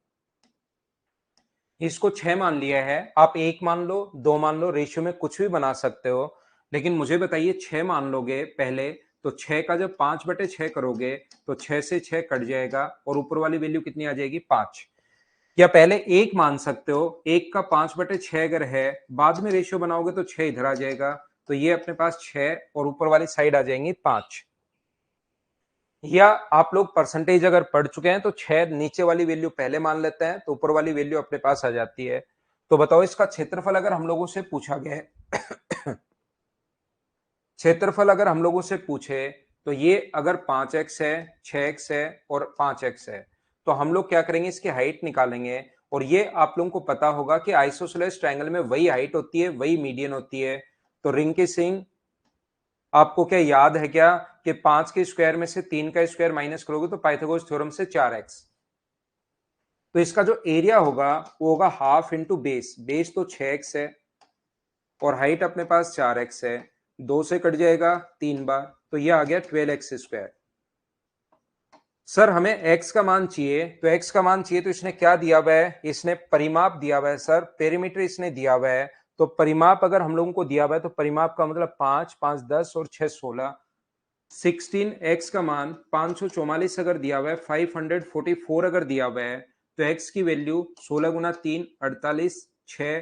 इसको 6 मान लिया है, आप 1 मान लो 2 मान लो, रेशियो में कुछ भी बना सकते हो, लेकिन मुझे बताइए 6 मान लोगे पहले तो 6 का जब 5/6 करोगे तो 6 से 6 कट जाएगा और ऊपर वाली वैल्यू कितनी आ जाएगी 5। या पहले 1 मान सकते हो, 1 का 5/6 अगर है, बाद में रेशियो बनाओगे तो 6 इधर आ जाएगा, तो ये अपने पास 6 और ऊपर वाली साइड आ जाएंगी 5। या आप लोग परसेंटेज अगर पढ़ चुके हैं तो 6 नीचे वाली वैल्यू पहले मान लेते हैं तो ऊपर वाली वैल्यू अपने पास आ जाती है। तो बताओ इसका क्षेत्रफल अगर हम लोगों से पूछा गया है क्षेत्रफल अगर हम लोगों से पूछे तो ये अगर 5x है, 6x है और 5x है, तो हम लोग क्या करेंगे, इसकी हाइट निकालेंगे। और ये आप लोगों को पता होगा कि आइसोसेलेस ट्रायंगल में वही हाइट होती है, वही मीडियन होती है। तो रिंग की सिंह आपको क्या याद है क्या कि 5 के स्क्वायर में से 3 का स्क्वायर माइनस करोगे तो पाइथागोरस थ्योरम से 4x, तो इसका जो एरिया होगा वो होगा हाफ इंटू बेस। बेस तो 6x है और हाइट अपने पास 4x है, 2 से कट जाएगा 3 बार, तो ये आ गया 12x स्क्वायर। सर हमें x का मान चाहिए, तो x का मान चाहिए तो इसने क्या दिया हुआ है, इसने परिमाप दिया हुआ है सर, पेरीमीटर इसने दिया हुआ है। तो परिमाप अगर हम लोगों को दिया हुआ है तो परिमाप का मतलब 5, 5 10 और 6 16, 16x का मान 544 अगर दिया हुआ है, 544 अगर दिया हुआ है, तो x की वैल्यू 16 गुना 3 48, 6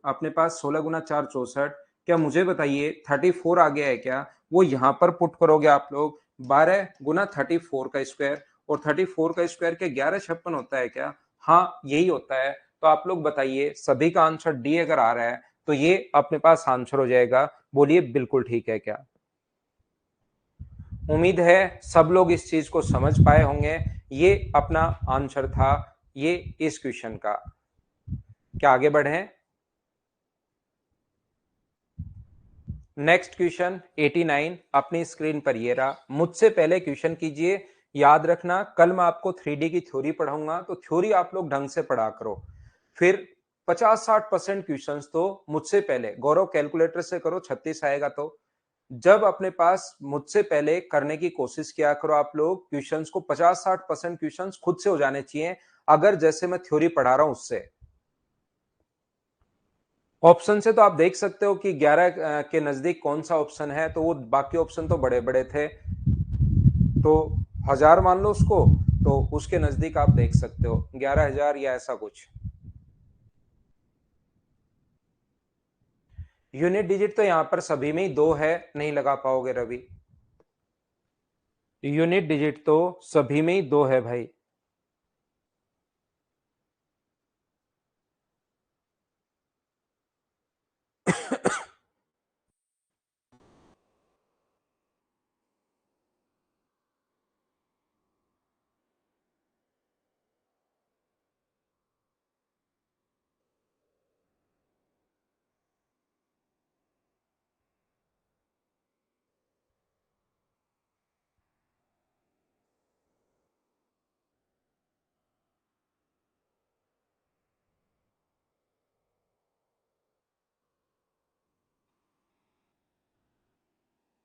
अपने पास 16 गुना 4 64। क्या मुझे बताइए 34 आ गया है क्या, वो यहां पर पुट करोगे आप लोग 12 गुना 34 का स्क्वायर, और 34 का स्क्वायर के 1156 होता है क्या, हाँ यही होता है। तो आप लोग बताइए सभी का आंसर डी अगर आ रहा है तो ये अपने पास आंसर हो जाएगा। बोलिए बिल्कुल ठीक है क्या। उम्मीद है सब लोग इस चीज को समझ पाए होंगे। ये अपना आंसर था ये इस क्वेश्चन का। क्या आगे बढ़े। नेक्स्ट क्वेश्चन 89 अपनी स्क्रीन पर ये रहा। मुझसे पहले क्वेश्चन कीजिए। याद रखना कल मैं आपको 3D की थ्योरी पढ़ाऊंगा, तो थ्योरी आप लोग ढंग से पढ़ा करो। फिर 50-60% क्वेश्चन तो मुझसे पहले गौरव कैलकुलेटर से करो, 36 आएगा। तो जब अपने पास मुझसे पहले करने की कोशिश किया करो आप लोग, क्वेश्चंस को 50-60% क्वेश्चंस खुद से हो जाने चाहिए, अगर जैसे मैं थ्योरी पढ़ा रहा हूं उससे। ऑप्शन से तो आप देख सकते हो कि 11 के नजदीक कौन सा ऑप्शन है, तो वो बाकी ऑप्शन तो बड़े बड़े थे, तो 1000 मान लो उसको, तो उसके नजदीक आप देख सकते हो 11,000 या ऐसा कुछ। यूनिट डिजिट तो यहां पर सभी में ही 2 है, नहीं लगा पाओगे रवि। यूनिट डिजिट तो सभी में ही 2 है भाई।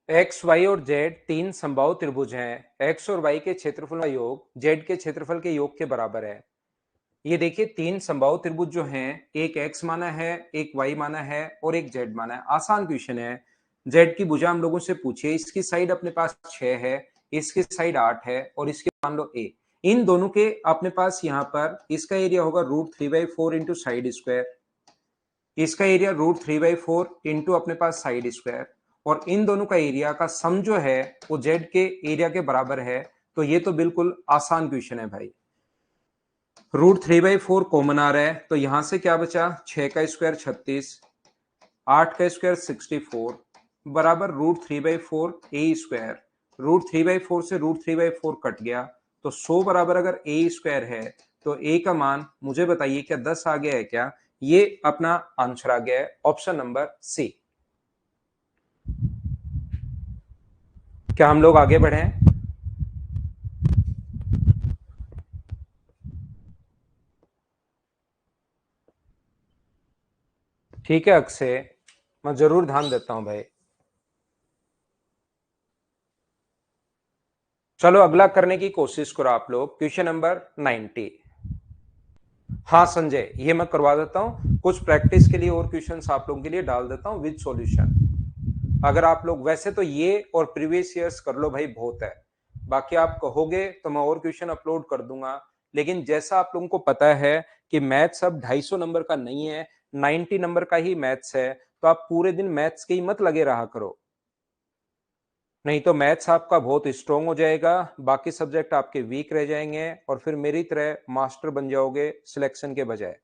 एक्स वाई और जेड 3 संभावित त्रिभुज हैं। एक्स और वाई के क्षेत्रफल का योग जेड के क्षेत्रफल के योग के बराबर है। ये देखिए 3 संभावित त्रिभुज जो हैं, एक एक्स माना है, एक वाई माना है और एक जेड माना है। आसान क्वेश्चन है। जेड की भुजा हम लोगों से पूछिए, इसकी साइड अपने पास 6 है, इसकी साइड 8 है और इसके मान लो ए। इन दोनों के अपने पास यहाँ पर इसका एरिया होगा √3/4 इंटू साइड स्क्वायर, इसका एरिया √3/4 इंटू अपने पास साइड स्क्वायर, और इन दोनों का एरिया का सम जो है वो जेड के एरिया के बराबर है। तो ये तो बिल्कुल आसान क्वेश्चन है भाई। √3/4 कॉमन आ रहा है, तो यहां से क्या बचा, 6 का स्क्वायर 36, 8 का स्क्वायर 64 बराबर √3/4 ए स्क्वायर। √3/4 से √3/4 कट गया, तो 100 बराबर अगर ए स्क्वायर है तो ए का मान मुझे बताइए क्या 10 आ गया है क्या? ये अपना आंसर आ गया है, ऑप्शन नंबर सी। क्या हम लोग आगे बढ़े? ठीक है अक्षय, मैं जरूर ध्यान देता हूं भाई। चलो अगला करने की कोशिश करो आप लोग, क्वेश्चन नंबर 90। हाँ संजय, ये मैं करवा देता हूं, कुछ प्रैक्टिस के लिए और क्वेश्चंस आप लोगों के लिए डाल देता हूं विद सॉल्यूशन। अगर आप लोग वैसे तो ये और प्रीवियस ईयर्स कर लो भाई, बहुत है। बाकी आप कहोगे तो मैं और क्वेश्चन अपलोड कर दूंगा, लेकिन जैसा आप लोगों को पता है कि मैथ्स अब 250 नंबर का नहीं है, 90 नंबर का ही मैथ्स है, तो आप पूरे दिन मैथ्स के ही मत लगे रहा करो, नहीं तो मैथ्स आपका बहुत स्ट्रांग हो जाएगा, बाकी सब्जेक्ट आपके वीक रह जाएंगे और फिर मेरी तरह मास्टर बन जाओगे सिलेक्शन के बजाय।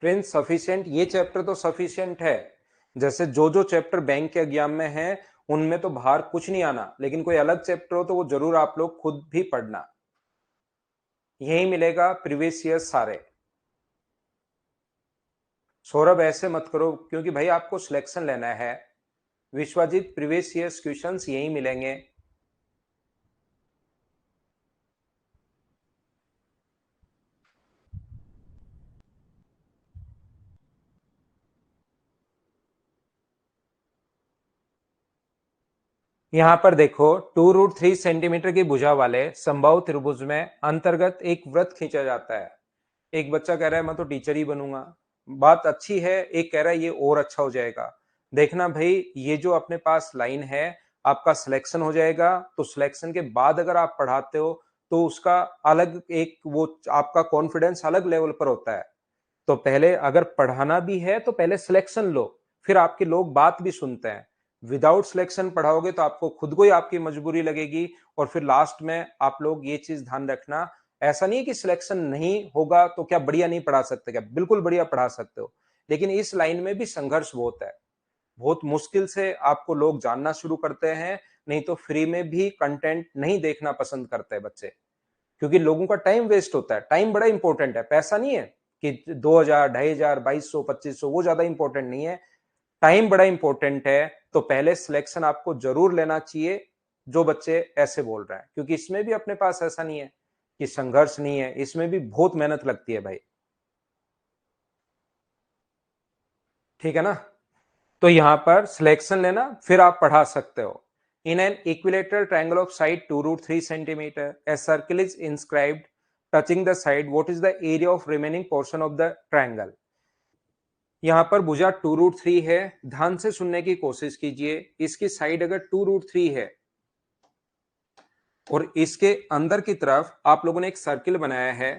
प्रिंस सफिशिएंट, ये चैप्टर तो सफिशिएंट है। जैसे जो जो चैप्टर बैंक के एग्जाम में है उनमें तो बाहर कुछ नहीं आना, लेकिन कोई अलग चैप्टर हो तो वो जरूर आप लोग खुद भी पढ़ना, यही मिलेगा प्रीवियस ईयर सारे। सौरभ ऐसे मत करो, क्योंकि भाई आपको सिलेक्शन लेना है। विश्वजीत, प्रीवियस ईयर क्वेश्चंस यही मिलेंगे। यहां पर देखो, 2√3 सेंटीमीटर की भुजा वाले समबाहु त्रिभुज में अंतर्गत एक वृत्त खींचा जाता है। एक बच्चा कह रहा है मैं तो टीचर ही बनूंगा, बात अच्छी है, एक कह रहा है ये और अच्छा हो जाएगा। देखना भाई, ये जो अपने पास लाइन है, आपका सिलेक्शन हो जाएगा, तो सिलेक्शन के बाद अगर आप पढ़ाते हो तो उसका अलग एक वो आपका कॉन्फिडेंस अलग लेवल पर होता है। तो पहले अगर पढ़ाना भी है तो पहले सिलेक्शन लो, फिर आपके लोग बात भी सुनते हैं। विदाउट सिलेक्शन पढ़ाओगे तो आपको खुद को ही आपकी मजबूरी लगेगी, और फिर लास्ट में आप लोग ये चीज ध्यान रखना, ऐसा नहीं है कि सिलेक्शन नहीं होगा तो क्या बढ़िया नहीं पढ़ा सकते, क्या बिल्कुल बढ़िया पढ़ा सकते हो, लेकिन इस लाइन में भी संघर्ष बहुत है। बहुत मुश्किल से आपको लोग जानना शुरू करते हैं, नहीं तो फ्री में भी कंटेंट नहीं देखना पसंद करते बच्चे, क्योंकि लोगों का टाइम वेस्ट होता है। टाइम बड़ा इंपॉर्टेंट है, पैसा नहीं है कि 2000, 2500, 2200, 2500 वो ज्यादा इंपॉर्टेंट नहीं है, टाइम बड़ा इंपॉर्टेंट है। तो पहले सिलेक्शन आपको जरूर लेना चाहिए, जो बच्चे ऐसे बोल रहे हैं, क्योंकि इसमें भी अपने पास ऐसा नहीं है कि संघर्ष नहीं है, इसमें भी बहुत मेहनत लगती है भाई। ठीक है ना? तो यहां पर सिलेक्शन लेना, फिर आप पढ़ा सकते हो। In an equilateral triangle of side 2√3 centimetre, a circle is inscribed touching the side, what is the area of remaining portion of the triangle. यहां पर भुजा 2√3 है, ध्यान से सुनने की कोशिश कीजिए। इसकी साइड अगर 2√3 है और इसके अंदर की तरफ आप लोगों ने एक सर्किल बनाया है,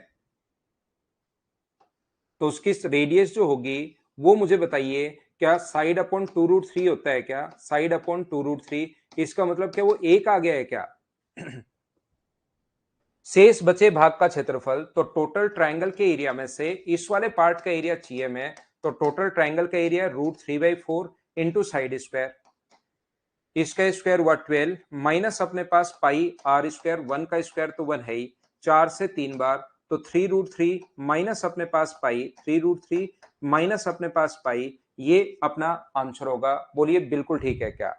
तो उसकी रेडियस जो होगी वो मुझे बताइए, क्या साइड अपॉन 2√3 होता है क्या? साइड अपॉन 2√3, इसका मतलब क्या वो एक आ गया है क्या? शेष बचे भाग का क्षेत्रफल, तो टोटल ट्राइंगल के एरिया में से इस वाले पार्ट का एरिया चाहिए हमें, तो टोटल ट्राइंगल का एरिया √3/4 इंटू साइड स्क्वायर, इसका स्क्वायर हुआ 12 माइनस अपने पास पाई आर स्क्वायर, 1 का स्क्वायर तो 1 है ही, 4 से 3 बार, तो 3√3 माइनस अपने पास पाई, 3√3 माइनस अपने पास पाई, ये अपना आंसर होगा। बोलिए बिल्कुल ठीक है क्या?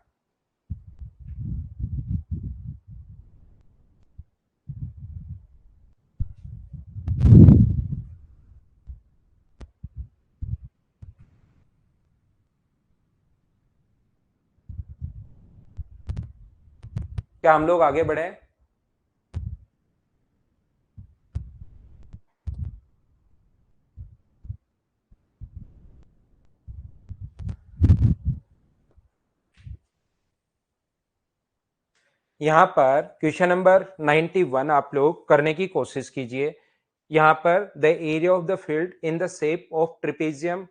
क्या हम लोग आगे बढ़े? यहां पर क्वेश्चन नंबर 91 आप लोग करने की कोशिश कीजिए। यहां पर the area of the field in the shape of trapezium,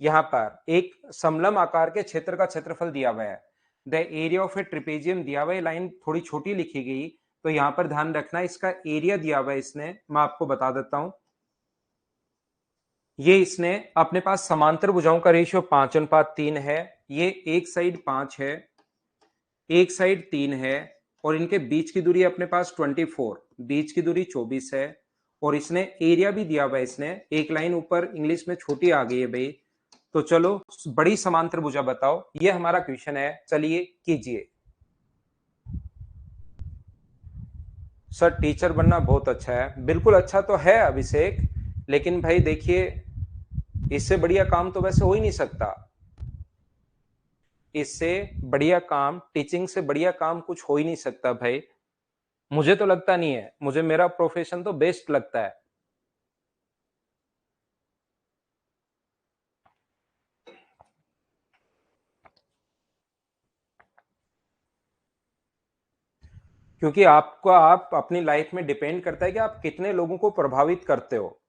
यहां पर एक समलम आकार के क्षेत्र का क्षेत्रफल दिया हुआ है। The area of A trapezium दिया हुआ है, लाइन थोड़ी छोटी लिखी गई, तो यहां पर ध्यान रखना इसका एरिया दिया हुआ है इसने, मैं आपको बता देता हूं। ये इसने अपने पास समांतर भुजाओं का रेशियो 5:3 है, ये एक साइड 5 है, एक साइड 3 है, और इनके बीच की दूरी अपने पास 24, बीच की दूरी 24 है, और इसने एरिया भी दिया हुआ है इसने, एक लाइन ऊपर इंग्लिश में छोटी आ गई है भाई। तो चलो बड़ी समांतर भुजा बताओ, ये हमारा क्वेश्चन है, चलिए कीजिए। सर टीचर बनना बहुत अच्छा है, बिल्कुल अच्छा तो है अभिषेक, लेकिन भाई देखिए इससे बढ़िया काम तो वैसे हो ही नहीं सकता। इससे बढ़िया काम, टीचिंग से बढ़िया काम कुछ हो ही नहीं सकता भाई। मुझे तो लगता नहीं है, मुझे मेरा प्रोफेशन तो बेस्ट लगता है। क्योंकि आपको, आप अपनी लाइफ में डिपेंड करता है कि आप कितने लोगों को प्रभावित करते हो,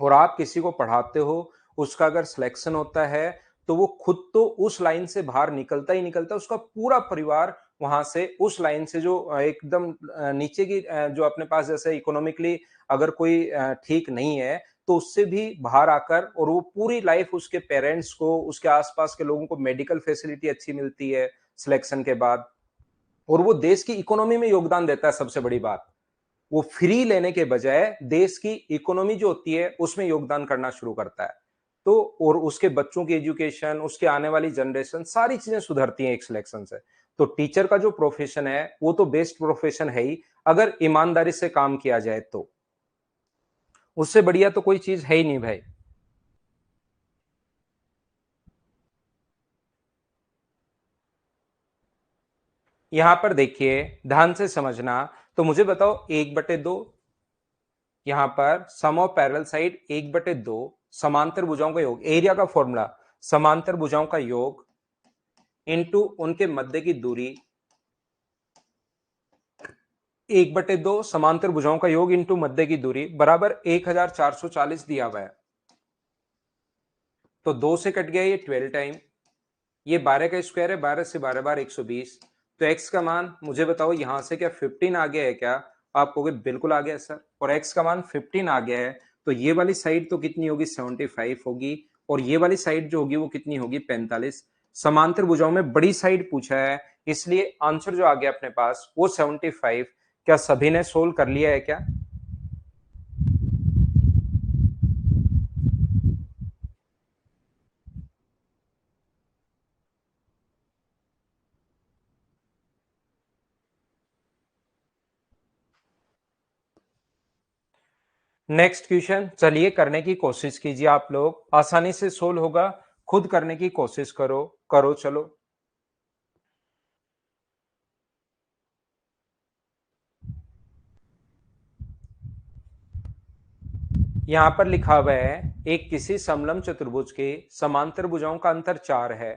और आप किसी को पढ़ाते हो, उसका अगर सिलेक्शन होता है तो वो खुद तो उस लाइन से बाहर निकलता ही निकलता है, उसका पूरा परिवार वहां से उस लाइन से जो एकदम नीचे की जो अपने पास जैसे इकोनॉमिकली अगर कोई ठीक नहीं है, तो उससे भी बाहर आकर, और वो पूरी लाइफ उसके पेरेंट्स को, उसके आसपास के लोगों को मेडिकल फैसिलिटी अच्छी मिलती है सिलेक्शन के बाद, और वो देश की इकोनॉमी में योगदान देता है। सबसे बड़ी बात, वो फ्री लेने के बजाय देश की इकोनॉमी जो होती है उसमें योगदान करना शुरू करता है। तो और उसके बच्चों की एजुकेशन, उसके आने वाली जनरेशन, सारी चीजें सुधरती हैं एक सिलेक्शन से। तो टीचर का जो प्रोफेशन है वो तो बेस्ट प्रोफेशन है ही, अगर ईमानदारी से काम किया जाए तो। उससे बढ़िया तो कोई चीज है ही नहीं भाई। यहां पर देखिए ध्यान से समझना, तो मुझे बताओ 1/2, यहां पर सम ऑफ पैरेलल साइड 1/2, समांतर भुजाओं का योग, एरिया का फॉर्मूला समांतर भुजाओं का योग इनटू उनके मध्य की दूरी, 1/2 समांतर भुजाओं का योग इनटू मध्य की दूरी बराबर 1440 दिया हुआ है। तो 2 से कट गया ये 12 टाइम, ये 12 का स्क्वायर है, 12 से 12 बार 120। तो x का मान मुझे बताओ यहां से क्या 15 आ गया है क्या? आप कहोगे बिल्कुल आ गया सर, और x का मान 15 आ गया है, तो ये वाली साइड तो कितनी होगी? 75 होगी, और ये वाली साइड जो होगी वो कितनी होगी? 45। समांतर भुजाओं में बड़ी साइड पूछा है, इसलिए आंसर जो आ गया अपने पास वो 75। क्या सभी ने सोल्व कर लिया है क्या? नेक्स्ट क्वेश्चन चलिए करने की कोशिश कीजिए, आप लोग आसानी से सोल्व होगा, खुद करने की कोशिश करो, करो चलो। यहां पर लिखा हुआ है एक किसी समलंब चतुर्भुज के समांतर भुजाओं का अंतर 4 है।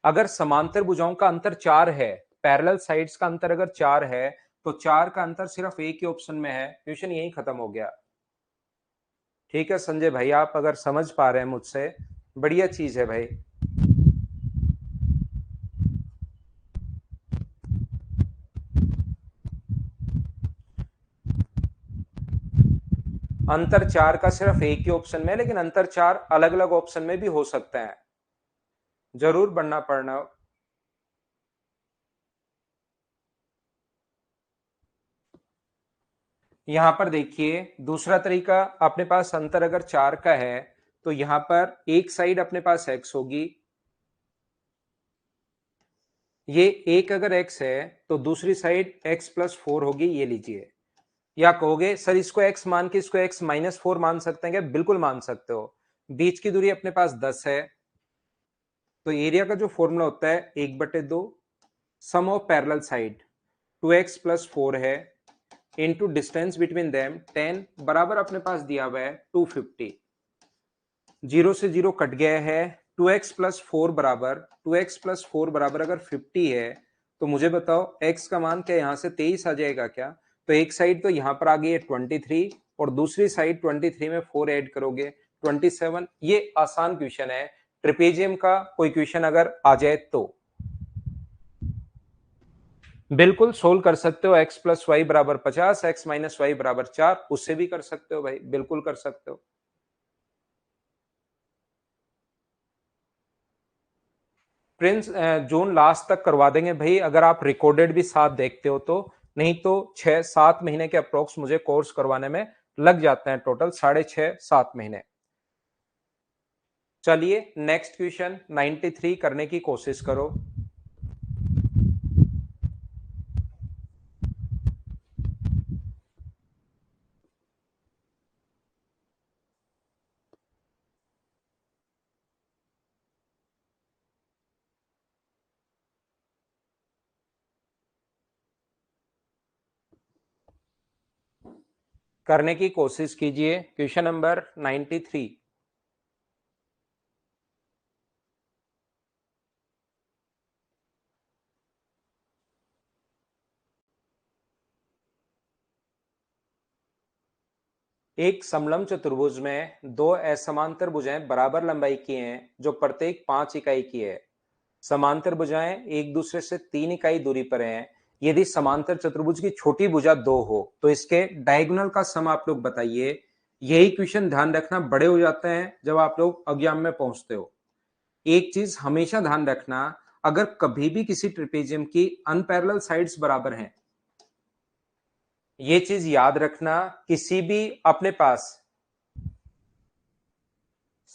अगर समांतर भुजाओं का अंतर 4 है, पैरेलल साइड्स का अंतर अगर 4 है, तो 4 का अंतर सिर्फ एक ही ऑप्शन में है। क्वेश्चन यही खत्म हो गया। ठीक है संजय भाई, आप अगर समझ पा रहे हैं मुझसे, बढ़िया चीज है भाई। अंतर 4 का सिर्फ एक ही ऑप्शन में, लेकिन अंतर 4 अलग अलग ऑप्शन में भी हो सकते हैं। जरूर बनना पड़ना। यहां पर देखिए दूसरा तरीका, अपने पास अंतर अगर 4 का है तो यहां पर एक साइड अपने पास x होगी, ये एक अगर x है तो दूसरी साइड x+4 होगी, ये लीजिए। या कहोगे सर इसको x मान के इसको x-4 मान सकते हैं क्या? बिल्कुल मान सकते हो। बीच की दूरी अपने पास 10 है, तो एरिया का जो फॉर्मूला होता है 1/2 sum of parallel side 2x+4 है इनटू डिस्टेंस बिटवीन देम 10 बराबर अपने पास दिया हुआ है 250। 0 से 0 कट गया है। 2x+4 बराबर अगर 50 है, तो मुझे बताओ x का मान क्या यहां से 23 आ जाएगा क्या? तो एक साइड तो यहां पर आ गई है 23 और दूसरी साइड 23 में 4 ऐड करोगे 27। ये आसान क्वेश्चन है, ट्रिपेजियम का कोई क्वेश्चन अगर आ जाए तो बिल्कुल सोल्व कर सकते हो। x+y बराबर 50, x-y बराबर 4, उससे भी कर सकते हो भाई, बिल्कुल कर सकते हो। प्रिंस जून लास्ट तक करवा देंगे भाई, अगर आप रिकॉर्डेड भी साथ देखते हो तो। नहीं तो 6-7 महीने के अप्रोक्स मुझे कोर्स करवाने में लग जाते हैं, टोटल 6.5-7 महीने। चलिए नेक्स्ट क्वेश्चन 93 करने की कोशिश करो। करने की कोशिश कीजिए, क्वेश्चन नंबर 93। एक समलंब चतुर्भुज में दो असमांतर भुजाएं बराबर लंबाई की हैं जो प्रत्येक 5 इकाई की है। समांतर भुजाएं एक दूसरे से 3 इकाई दूरी पर हैं। यदि समांतर चतुर्भुज की छोटी भुजा 2 हो तो इसके डायगोनल का सम आप लोग बताइए। यही क्वेश्चन ध्यान रखना बड़े हो जाते हैं जब आप लोग एग्जाम में पहुंचते हो। एक चीज हमेशा ध्यान रखना, अगर कभी भी किसी ट्रिपेजियम की अनपैरेलल साइड्स बराबर हैं, ये चीज याद रखना। किसी भी अपने पास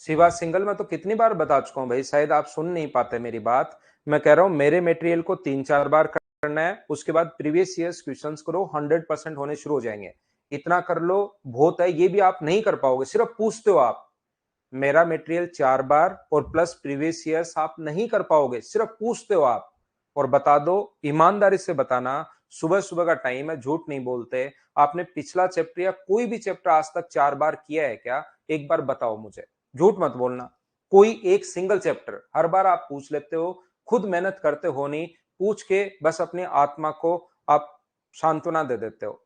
सिवा सिंगल में तो कितनी बार बता चुका हूं भाई, शायद आप सुन नहीं पाते मेरी बात। मैं कह रहा हूं मेरे मटेरियल को 3-4 बार करना है, उसके बाद प्रीवियस ईयर्स क्वेश्चंस करो, 100% होने शुरू हो जाएंगे। इतना कर लो बहुत है। ये भी आप नहीं कर पाओगे, सिर्फ पूछते हो आप। मेरा मटेरियल 4 बार और प्लस प्रीवियस ईयर्स आप नहीं कर पाओगे, सिर्फ पूछते हो आप। और बता दो, ईमानदारी से बताना, सुबह सुबह का टाइम है, झूठ नहीं बोलते। आपने पिछला चैप्टर या कोई भी चैप्टर आज तक 4 बार किया है क्या? एक बार बताओ मुझे, झूठ मत बोलना। कोई एक सिंगल चैप्टर हर बार आप पूछ लेते हो, खुद मेहनत करते हो नहीं, पूछ के बस अपनी आत्मा को आप सांत्वना दे देते हो।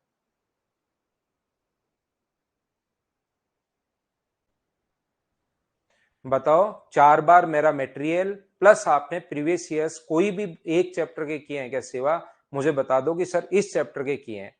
बताओ, 4 बार मेरा मटेरियल प्लस आपने प्रीवियस ईयर्स कोई भी एक चैप्टर के किए हैं क्या सेवा? मुझे बता दो कि सर इस चैप्टर के किए हैं।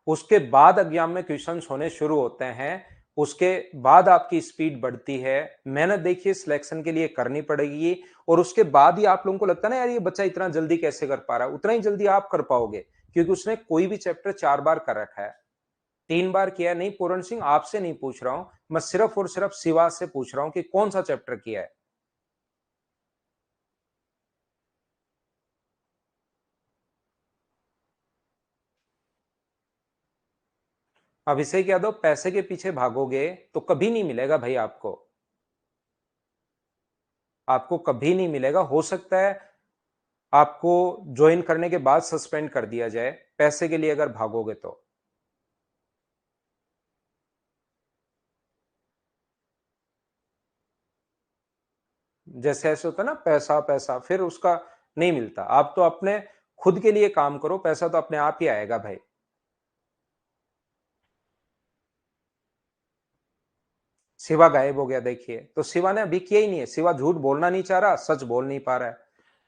उसके बाद एग्जाम में क्वेश्चंस होने शुरू होते हैं, उसके बाद आपकी स्पीड बढ़ती है। मेहनत देखिए सिलेक्शन के लिए करनी पड़ेगी, और उसके बाद ही आप लोगों को लगता है ना यार ये बच्चा इतना जल्दी कैसे कर पा रहा है, उतना ही जल्दी आप कर पाओगे, क्योंकि उसने कोई भी चैप्टर 4 बार कर रखा है। 3 बार किया नहीं। पूर्ण सिंह आपसे नहीं पूछ रहा हूं, मैं सिर्फ और सिर्फ शिवा से पूछ रहा हूं कि कौन सा चैप्टर किया है। अभिषेक यादव, पैसे के पीछे भागोगे तो कभी नहीं मिलेगा भाई आपको, आपको कभी नहीं मिलेगा। हो सकता है आपको ज्वाइन करने के बाद सस्पेंड कर दिया जाए, पैसे के लिए अगर भागोगे तो। जैसे ऐसे होता है ना, पैसा पैसा, फिर उसका नहीं मिलता। आप तो अपने खुद के लिए काम करो, पैसा तो अपने आप ही आएगा भाई। शिवा गायब हो गया देखिए, तो शिवा ने अभी किया ही नहीं है। शिवा झूठ बोलना नहीं चाह रहा, सच बोल नहीं पा रहा है।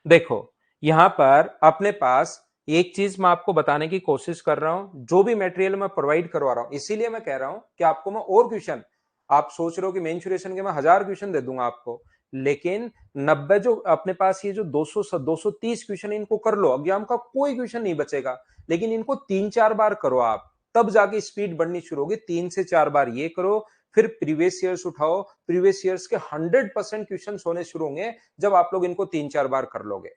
देखो यहां पर अपने पास एक चीज मैं आपको बताने की कोशिश कर रहा हूं, जो भी मटेरियल मैं प्रोवाइड करवा रहा हूं, इसीलिए मैं कह रहा हूं कि आपको मैं और क्वेश्चन, आप सोच रहे हो कि मेंसुरेशन के मैं 1000 क्वेश्चन दे दूंगा आपको, लेकिन 90 जो अपने पास ये जो 200 230 क्वेश्चन इनको कर लो, एग्जाम का कोई क्वेश्चन नहीं बचेगा। लेकिन इनको 3-4 बार करो आप, तब जाके स्पीड बढ़नी शुरू होगी। 3 से 4 बार ये करो, फिर प्रीवियस ईयर्स उठाओ, प्रीवियस ईयर्स के 100% क्वेश्चन होने शुरू होंगे जब आप लोग इनको 3-4 बार कर लोगे।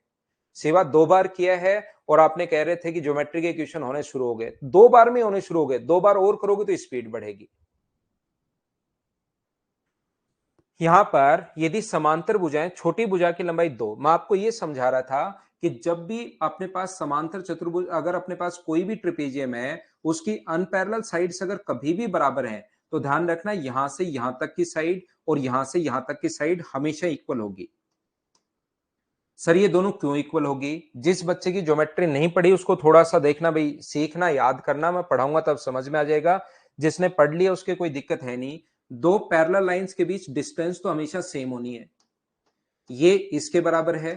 सिवा 2 बार किया है और आपने कह रहे थे कि ज्योमेट्री के क्वेश्चन होने शुरू हो गए, 2 बार में होने शुरू हो गए, 2 बार और करोगे तो स्पीड बढ़ेगी। यहां पर यदि समांतर भुजाएं, छोटी भुजा की लंबाई 2, मैं आपको यह समझा रहा था कि जब भी अपने पास समांतर चतुर्भुज, अगर अपने पास कोई भी ट्रिपेजियम है, उसकी अनपैरेलल साइड्स अगर कभी भी बराबर हैं, तो ध्यान रखना यहां से यहां तक की साइड और यहां से यहां तक की साइड हमेशा इक्वल होगी। सर ये दोनों क्यों इक्वल होगी? जिस बच्चे की ज्योमेट्री नहीं पढ़ी उसको थोड़ा सा देखना भाई, सीखना, याद करना, मैं पढ़ाऊंगा तब समझ में आ जाएगा। जिसने पढ़ लिया उसके कोई दिक्कत है नहीं। दो पैरेलल लाइंस के बीच डिस्टेंस तो हमेशा सेम होनी है। ये इसके बराबर है,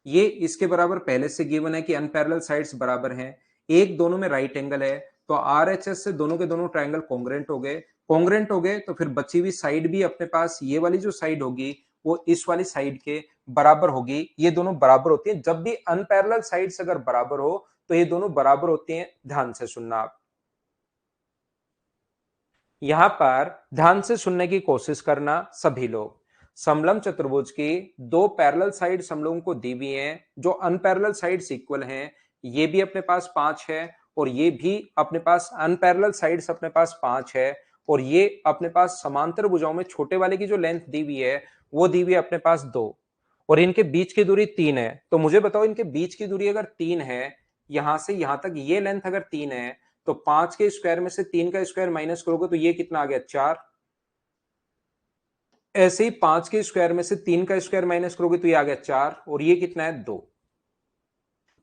ये इसके बराबर पहले से गिवन है कि अनपैरेलल साइड्स बराबर हैं। एक दोनों में राइट एंगल है, तो आरएचएस से दोनों के दोनों ट्रायंगल कॉन्ग्रेंट हो गए। कॉन्ग्रेंट हो गए तो फिर बची हुई साइड भी अपने पास, ये वाली जो साइड होगी वो इस वाली साइड के बराबर होगी। ये दोनों बराबर होती हैं। जब भी अनपैरेलल साइड्स अगर बराबर हो तो ये दोनों बराबर होती हैं। ध्यान से सुनना आप, यहां पर ध्यान से सुनने की कोशिश करना सभी लोग। समलम चतुर्भुज की दो पैरेलल साइड हम लोगों को दी हुई हैं, जो अनपैरेलल साइड्स इक्वल हैं। ये भी अपने पास 5 है और ये भी अपने पास अनपैरेलल साइड्स अपने पास 5 है। और ये अपने पास समांतर भुजाओं में छोटे वाले की जो लेंथ दी हुई है वो दी हुई है अपने पास 2, और इनके बीच की दूरी 3 है। तो मुझे बताओ इनके बीच की दूरी अगर 3 है, यहां से यहां तक ये लेंथ अगर 3 है, तो 5 के स्क्वायर में से 3 का स्क्वायर माइनस करोगे तो ये कितना आ गया? 4। ऐसे ही 5 के स्क्वायर में से 3 का स्क्वायर माइनस करोगे तो ये आ गया 4, और ये कितना है? 2।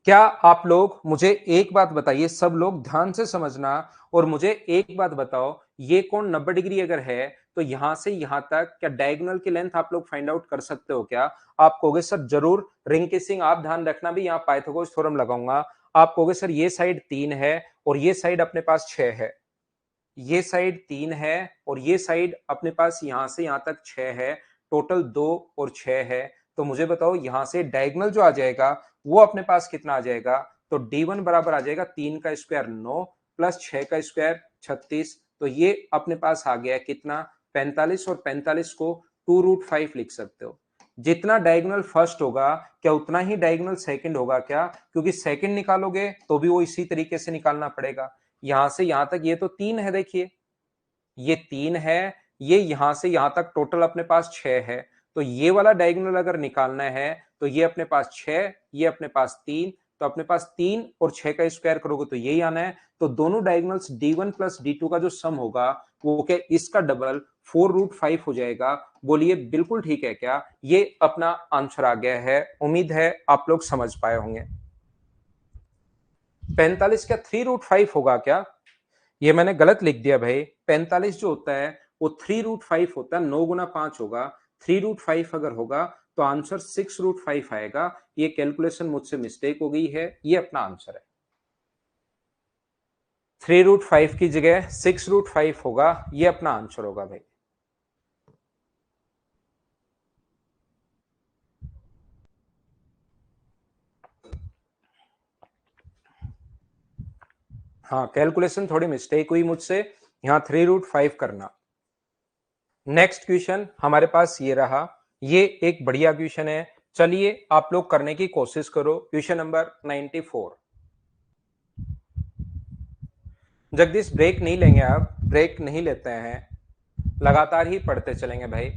क्या आप लोग मुझे एक बात बताइए, सब लोग ध्यान से समझना, और मुझे एक बात बताओ, ये कोण 90 डिग्री अगर है तो यहां से यहां तक क्या डायगोनल की लेंथ आप लोग फाइंड आउट कर सकते हो क्या? आप कहोगे सर जरूर, रिंग किसिंग आप ध्यान रखना भी, यहाँ पाइथागोरस थ्योरम लगाऊंगा। आप कहोगे सर ये साइड 3 है और ये साइड अपने पास 6 है, ये साइड 3 है और ये साइड अपने पास यहां से यहां तक 6 है, टोटल 2 और 6 है। तो मुझे बताओ यहां से डायगोनल जो आ जाएगा वो अपने पास कितना आ जाएगा? तो D1 बराबर आ जाएगा 3 का स्क्वायर 9 प्लस 6 का स्क्वायर 36। तो ये अपने पास आ गया कितना? 45। और 45 को 2√5 लिख सकते हो। जितना डायगोनल फर्स्ट होगा क्या उतना ही डायगोनल सेकंड होगा क्या? क्योंकि सेकंड निकालोगे तो भी वो इसी तरीके से निकालना पड़ेगा। यहां से यहां तक ये तो 3 है, देखिए ये 3 है, ये यहां से यहां तक टोटल अपने पास 6 है। तो ये वाला डायगोनल अगर निकालना है तो ये अपने पास 6, ये अपने पास 3, तो अपने पास 3 और 6 का स्क्वायर करोगे तो यही आना है। तो दोनों डायगोनल्स D1 प्लस D2 का जो सम होगा वो क्या इसका डबल 4√5 हो जाएगा। बोलिए बिल्कुल ठीक है क्या? ये अपना आंसर आ गया है। उम्मीद है आप लोग समझ पाए होंगे। 45 क्या 3√5 होगा क्या? ये मैंने गलत लिख दिया भाई। 45 जो होता है वो 3√5 होता है, 9 गुना 5 होगा। 3√5 अगर होगा तो आंसर 6√5 आएगा। ये कैलकुलेशन मुझसे मिस्टेक हो गई है, ये अपना आंसर है। 3√5 की जगह 6√5 होगा, ये अपना आंसर होगा भाई। हाँ कैलकुलेशन थोड़ी मिस्टेक हुई मुझसे, यहां 3√5 करना। नेक्स्ट क्वेश्चन हमारे पास ये रहा, ये एक बढ़िया क्वेश्चन है। चलिए आप लोग करने की कोशिश करो। Question number 94। जगदीश ब्रेक नहीं लेंगे, आप ब्रेक नहीं लेते हैं, लगातार ही पढ़ते चलेंगे भाई।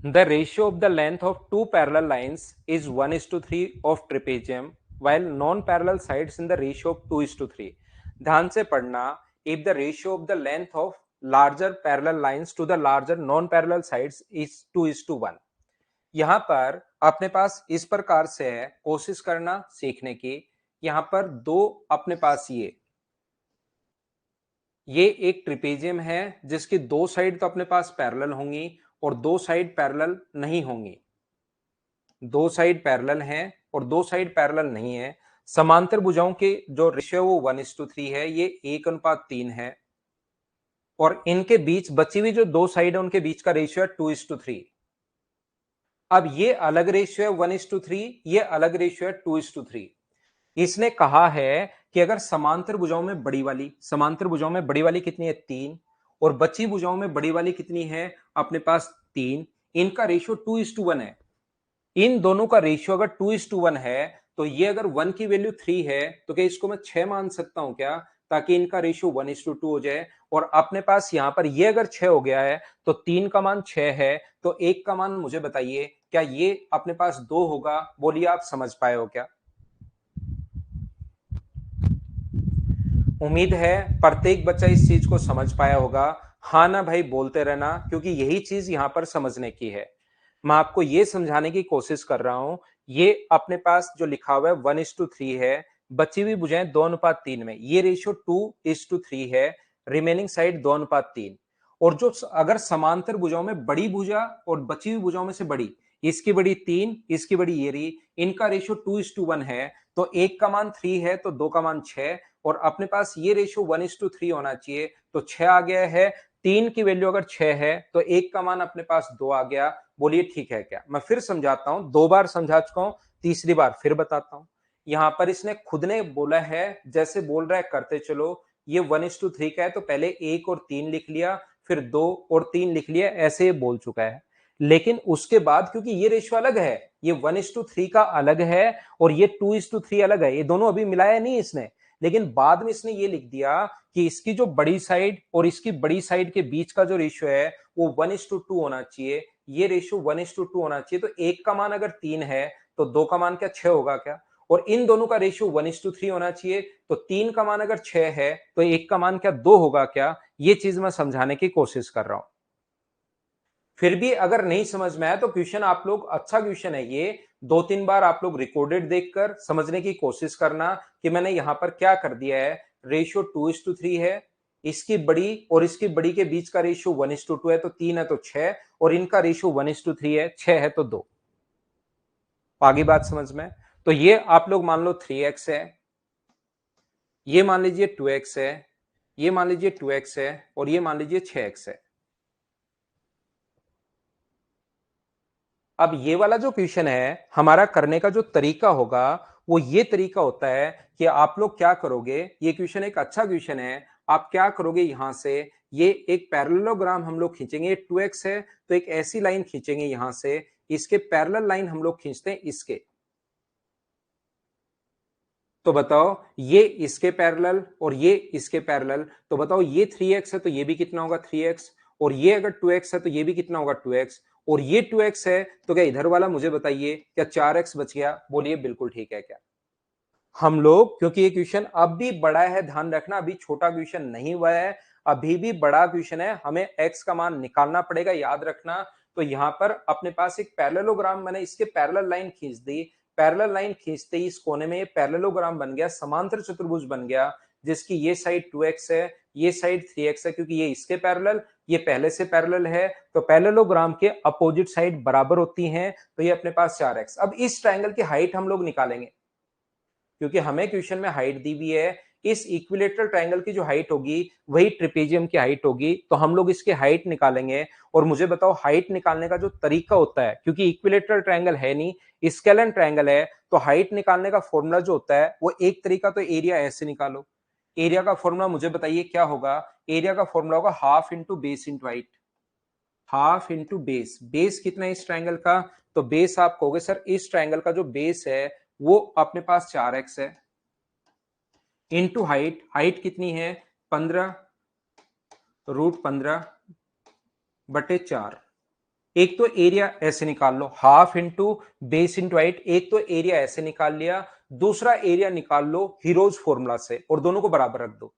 The ratio of the length of two parallel lines is 1:3 of trapezium, while non-parallel sides in the ratio of 2:3. ध्यान से पढ़ना, if the ratio of the length of larger parallel lines to the larger non-parallel sides is 2:1. यहां पर अपने पास इस प्रकार से है, कोशिश करना सीखने की। यहां पर दो अपने पास ये एक ट्रिपेजियम है जिसकी दो साइड तो अपने पास पैरेलल होंगी और दो साइड पैरेलल नहीं होंगी। दो साइड पैरेलल हैं और दो साइड पैरेलल नहीं है। समांतर भुजाओं के जो रेशियो वो 1:3 है, ये 1:3 है और इनके बीच बची हुई जो दो साइड है उनके बीच का रेशियो है 2:3। अब ये अलग रेशियो है 1:3, ये अलग रेशियो है 2:3। इसने कहा है कि अगर समांतर भुजाओं में बड़ी वाली, समांतर भुजाओं में बड़ी वाली कितनी है 3 और बची भुजाओं में बड़ी वाली कितनी है अपने पास 3, इनका रेशियो 2:1 है। इन दोनों का रेशियो अगर 2:1 है तो ये अगर 1 की वैल्यू 3 है तो क्या इसको मैं 6 मान सकता हूं क्या, ताकि इनका रेशियो 1:2 हो जाए। और अपने पास यहां पर ये अगर 6 हो गया है तो 3 का मान 6 है, तो 1 का मान मुझे बताइए क्या ये अपने पास 2 होगा? बोलिए आप समझ पाए हो क्या? उम्मीद है प्रत्येक बच्चा इस चीज को समझ पाया होगा। हाँ ना भाई बोलते रहना, क्योंकि यही चीज यहां पर समझने की है। मैं आपको ये समझाने की कोशिश कर रहा हूं। ये अपने पास जो लिखा हुआ है 1:3 है, बची हुई भुजाएं 2:3 में, ये रेशियो 2:3 है, रिमेनिंग साइड 2:3। और जो अगर समांतर भुजाओं में बड़ी भुजा और बची हुई भुजाओं में से बड़ी, इसकी बड़ी 3, इसकी बड़ी ये रही, इनका रेशियो 2:1 है, तो एक का मान 3 है तो दो का मान 6 और अपने पास ये रेशियो 1:3 होना चाहिए, तो 6 आ गया है। 3 की वैल्यू अगर 6 है तो एक का मान अपने पास 2 आ गया। बोलिए ठीक है क्या? मैं फिर समझाता हूं, 2 बार समझा चुका हूं, तीसरी बार फिर बताता हूं। यहां पर इसने खुद ने बोला है, जैसे बोल रहा है करते चलो। ये 1:3 का है तो पहले 1 और 3 लिख लिया, फिर 2 और 3 लिख लिया, ऐसे बोल चुका है। लेकिन उसके बाद क्योंकि ये रेशियो अलग है, ये 1:3 का अलग है और ये 2:3 अलग है, ये दोनों अभी मिलाया नहीं इसने, लेकिन बाद में इसने ये लिख दिया कि इसकी जो बड़ी साइड और इसकी बड़ी साइड के बीच का जो रेशियो है वो 1:2 होना चाहिए। ये रेशियो 1:2 होना चाहिए, तो एक का मान अगर 3 है तो दो का मान क्या 6 होगा क्या? और इन दोनों का रेशियो 1:3 होना चाहिए, तो 3 का मान अगर 6 है तो एक का मान क्या 2 होगा क्या? ये चीज मैं समझाने की कोशिश कर रहा हूं। फिर भी अगर नहीं समझ में आया तो क्वेश्चन आप लोग, अच्छा क्वेश्चन है ये, 2-3 बार आप लोग रिकॉर्डेड देखकर समझने की कोशिश करना कि मैंने यहां पर क्या कर दिया है। रेशियो 2:3 है, इसकी बड़ी और इसकी बड़ी के बीच का रेशियो 1:2 है, तो 3 है तो 6 और इनका रेशियो 1:3 है, 6 है तो 2। आगे बात समझ में? तो ये आप लोग मान लो 3x है, ये मान लीजिए 2x है, ये मान लीजिए 2x है और ये मान लीजिए 6x है। अब ये वाला जो क्वेश्चन है, हमारा करने का जो तरीका होगा वो ये तरीका होता है कि आप लोग क्या करोगे, ये क्वेश्चन एक अच्छा क्वेश्चन है। आप क्या करोगे, यहां से ये एक पैरेललोग्राम हम लोग खींचेंगे, 2x है तो एक ऐसी लाइन खींचेंगे यहां से, इसके पैरेलल लाइन हम लोग खींचते हैं इसके। तो बताओ ये इसके पैरेलल और ये इसके पैरेलल, तो बताओ ये 3x है तो ये भी कितना होगा 3x, और ये अगर 2x है तो ये भी कितना होगा 2x, और ये 2x है तो क्या इधर वाला मुझे बताइए क्या 4x बच गया? बोलिए बिल्कुल ठीक है क्या? हम लोग, क्योंकि ये क्वेश्चन अब भी बड़ा है, ध्यान रखना, अभी छोटा क्वेश्चन नहीं हुआ है, अभी भी बड़ा क्वेश्चन है, हमें x का मान निकालना पड़ेगा, याद रखना। तो यहां पर अपने पास एक पैरेललोग्राम, मैंने इसके पैरेलल लाइन खींच दी, पैरेलल लाइन खींचते ही इस कोने में ये पैरेललोग्राम बन गया, समांतर चतुर्भुज बन गया, जिसकी ये साइड 2x है, ये साइड 3x है, क्योंकि ये इसके पैरेलल, ये पहले से पैरेलल है, तो पैरेललोग्राम के अपोजिट साइड बराबर होती हैं, तो ये अपने पास 4x। अब इस ट्रायंगल की हाइट हम लोग निकालेंगे, क्योंकि हमें क्वेश्चन में हाइट दी हुई है। इस इक्विलेटरल ट्रायंगल की जो हाइट होगी वही ट्रिपेजियम की हाइट होगी, तो हम लोग इसकी हाइट निकालेंगे। और मुझे बताओ हाइट निकालने का जो तरीका होता है, क्योंकि इक्विलेटरल ट्रायंगल है नहीं, स्केलन ट्रायंगल है, तो हाइट निकालने का फॉर्मूला जो होता है वो एक तरीका, तो एरिया ऐसे निकालो। एरिया का फॉर्मूला मुझे बताइए क्या होगा? एरिया का फॉर्मूला होगा half into base into height. Half into base. Base कितना है इस ट्रायंगल का? तो बेस आप कहोगे सर इस ट्रायंगल का जो बेस है वो अपने पास 4x है, इंटू हाइट। हाइट कितनी है? 15√15/4। एक तो एरिया ऐसे निकाल लो, half into base into height. एक तो एरिया ऐसे निकाल लिया, दूसरा एरिया निकाल लो हीरोज फॉर्मूला से और दोनों को बराबर रख दो।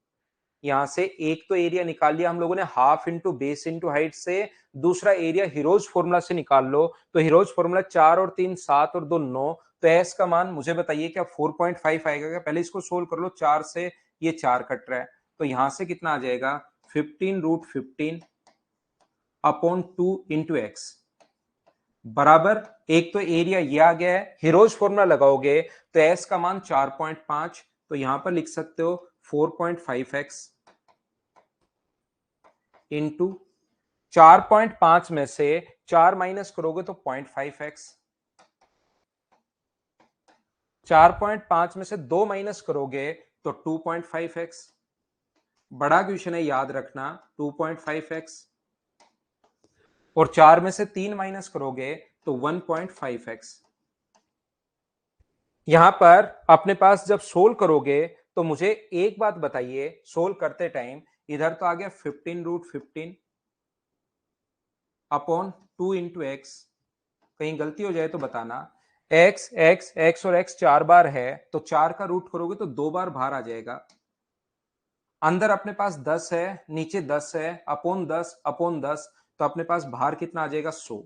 यहां से एक तो एरिया निकाल लिया हम लोगों ने half into base into height से, दूसरा एरिया हीरोज फॉर्मूला से निकाल लो। तो हीरोज फॉर्मूला 4 और 3 7 और 2 9। तो एस का मान मुझे बताइए क्या 4.5 आएगा क्या? पहले इसको सोल्व कर लो। 4 से ये 4 कट रहा है तो यहां से कितना आ जाएगा? 15√15/2 इंटू एक्स बराबर। एक तो एरिया ये आ गया है, हीरोज फॉर्मूला लगाओगे तो एस का मान 4.5, तो यहां पर लिख सकते हो 4.5x इंटू 4.5 में से 4 माइनस करोगे तो 0.5x, 4.5 में से 2 माइनस करोगे तो 2.5x। बड़ा क्वेश्चन है याद रखना, 2.5x। और 4 में से 3 माइनस करोगे तो 1.5x। यहां पर अपने पास जब सोल्व करोगे तो मुझे एक बात बताइए, सोल्व करते टाइम इधर तो आ गया 15√15/2 इंटू एक्स। कहीं गलती हो जाए तो बताना। एक्स एक्स एक्स और एक्स 4 बार है तो 4 का रूट करोगे तो 2 बार बाहर आ जाएगा। अंदर अपने पास 10 है, नीचे 10 है, अपॉन 10 तो अपने पास बाहर कितना आ जाएगा? 100।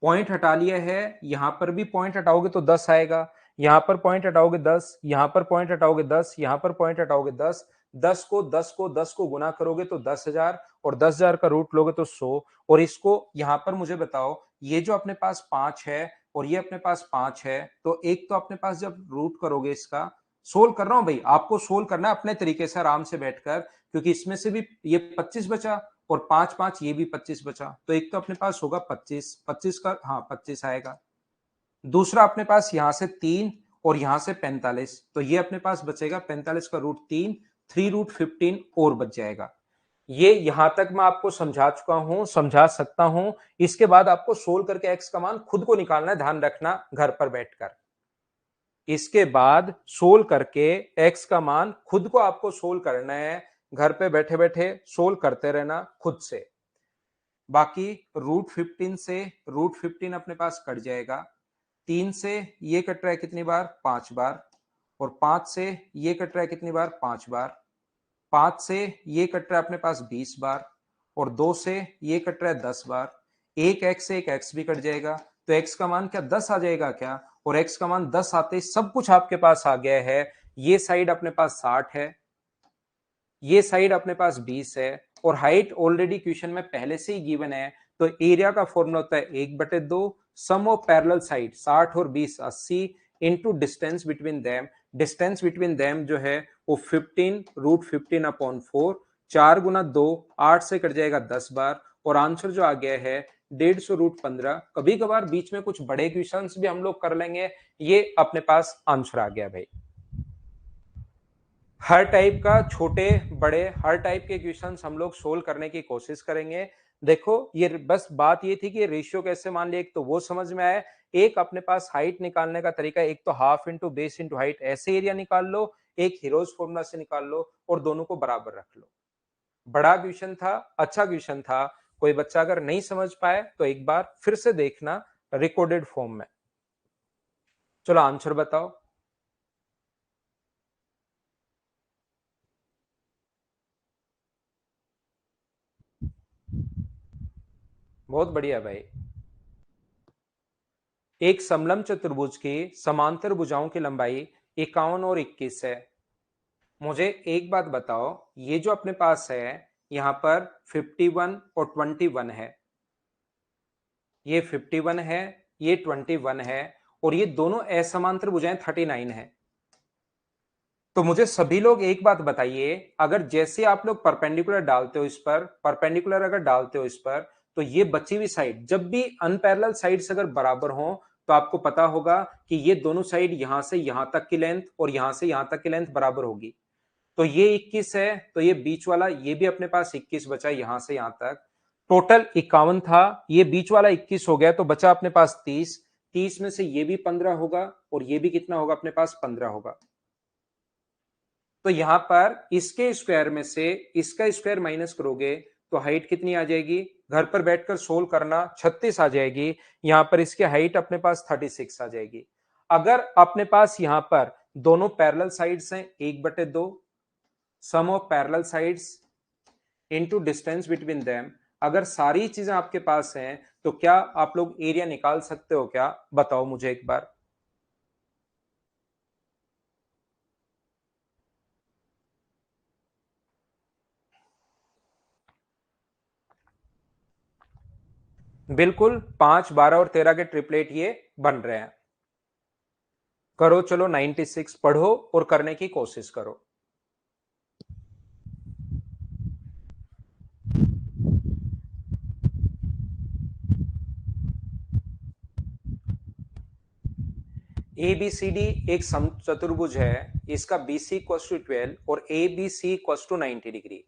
पॉइंट हटा लिया है, यहां पर भी पॉइंट हटाओगे तो 10 आएगा, यहां पर पॉइंट हटाओगे 10, यहां पर पॉइंट हटाओगे 10, यहां पर पॉइंट हटाओगे 10। 10 को गुना करोगे तो 10,000 और 10,000 का रूट लोगे तो 100। और इसको यहां पर मुझे बताओ, ये जो अपने पास 5 है और ये अपने पास 5 है, तो एक तो अपने पास जब रूट करोगे इसका, सोल्व कर रहा हूं भाई, आपको सोल्व करना है अपने तरीके से आराम से बैठकर, क्योंकि इसमें से भी ये 25 बचा और 5 5 ये भी 25 बचा, तो एक तो अपने पास होगा 25, 25 का हाँ 25 आएगा। दूसरा अपने पास यहां से 3 और यहां से 45, तो ये अपने पास बचेगा 45 का रूट 3, 3√15 और बच जाएगा। ये यहां तक मैं आपको समझा चुका हूं, समझा सकता हूं। इसके बाद आपको सोल्व करके एक्स का मान खुद को निकालना है, ध्यान रखना घर पर बैठकर। इसके बाद सोल्व करके एक्स का मान खुद को आपको सोल्व करना है, घर पे बैठे बैठे सोल्व करते रहना खुद से। बाकी √15 से √15 अपने पास कट जाएगा। 3 से ये कट रहा है कितनी बार? 5 बार। और 5 से ये कट रहा है कितनी बार? 5 बार। 5 से ये कट रहा है अपने पास 20 बार। और 2 से ये कट रहा है 10 बार। एक एक्स से एक एक्स भी कट जाएगा, तो एक्स का मान क्या 10 आ जाएगा क्या? और एक्स का मान 10 आते ही सब कुछ आपके पास आ गया है। ये साइड अपने पास 60 है, ये साइड अपने पास 20 है, और हाइट ऑलरेडी क्वेश्चन में पहले से ही गिवन है। तो एरिया का फॉर्मूला होता है 1/2 सम ऑफ पैरेलल साइड 60 और 20 80 into distance between them. Distance between them जो है वो 15√15/4। 4 गुना 2 8 से कट जाएगा 10 बार। और आंसर जो आ गया है 150√15। कभी कभार बीच में कुछ बड़े क्वेश्चन भी हम लोग कर लेंगे। ये अपने पास आंसर आ गया भाई। हर टाइप का, छोटे बड़े हर टाइप के क्वेश्चंस हम लोग सोल्व करने की कोशिश करेंगे। देखो ये बस बात ये थी कि रेशियो कैसे मान लिया, एक तो वो समझ में आया। एक अपने पास हाइट निकालने का तरीका, एक तो half into base into height ऐसे एरिया निकाल लो, एक हीरोज फॉर्मूला से निकाल लो और दोनों को बराबर रख लो। बड़ा क्वेश्चन था, अच्छा क्वेश्चन था। कोई बच्चा अगर नहीं समझ पाए तो एक बार फिर से देखना रिकॉर्डेड फॉर्म में। चलो आंसर बताओ। बहुत बढ़िया भाई। एक समलंब चतुर्भुज की समांतर भुजाओं की लंबाई 51 और 21 है। मुझे एक बात बताओ, ये जो अपने पास है यहां पर 51 और 21 है, ये 51 है, ये 21 है, और ये दोनों असमांतर भुजाएं 39 है। तो मुझे सभी लोग एक बात बताइए, अगर जैसे आप लोग परपेंडिकुलर डालते हो इस पर, परपेंडिकुलर अगर डालते हो इस पर, तो ये बची हुई साइड जब भी अनपैरेलल साइड्स अगर बराबर हो तो आपको पता होगा कि ये दोनों साइड यहां से यहां तक की लेंथ और यहां से यहां तक की लेंथ बराबर होगी। तो ये 21 है, तो ये बीच वाला ये भी अपने पास 21 बचा यहां से यहां तक। टोटल 51 था, ये बीच वाला 21 हो गया, तो बचा अपने पास 30। 30 में से ये भी 15 होगा और ये भी कितना होगा अपने पास 15 होगा। तो यहां पर इसके स्क्वायर में से इसका स्क्वायर माइनस करोगे तो हाइट कितनी आ जाएगी, घर पर बैठकर सोल्व करना, 36 आ जाएगी। यहां पर इसकी हाइट अपने पास 36 आ जाएगी। अगर अपने पास यहां पर दोनों पैरेलल साइड्स हैं 1/2, sum of parallel sides into distance between them, अगर सारी चीजें आपके पास हैं तो क्या आप लोग एरिया निकाल सकते हो क्या, बताओ मुझे एक बार। बिल्कुल, 5, 12 और 13 के ट्रिपलेट ये बन रहे हैं। करो चलो, 96 पढ़ो और करने की कोशिश करो। ए बी सी डी एक समचतुर्भुज है, इसका बी सी इक्वल्स टू 12 और A B C equals to 90 degree.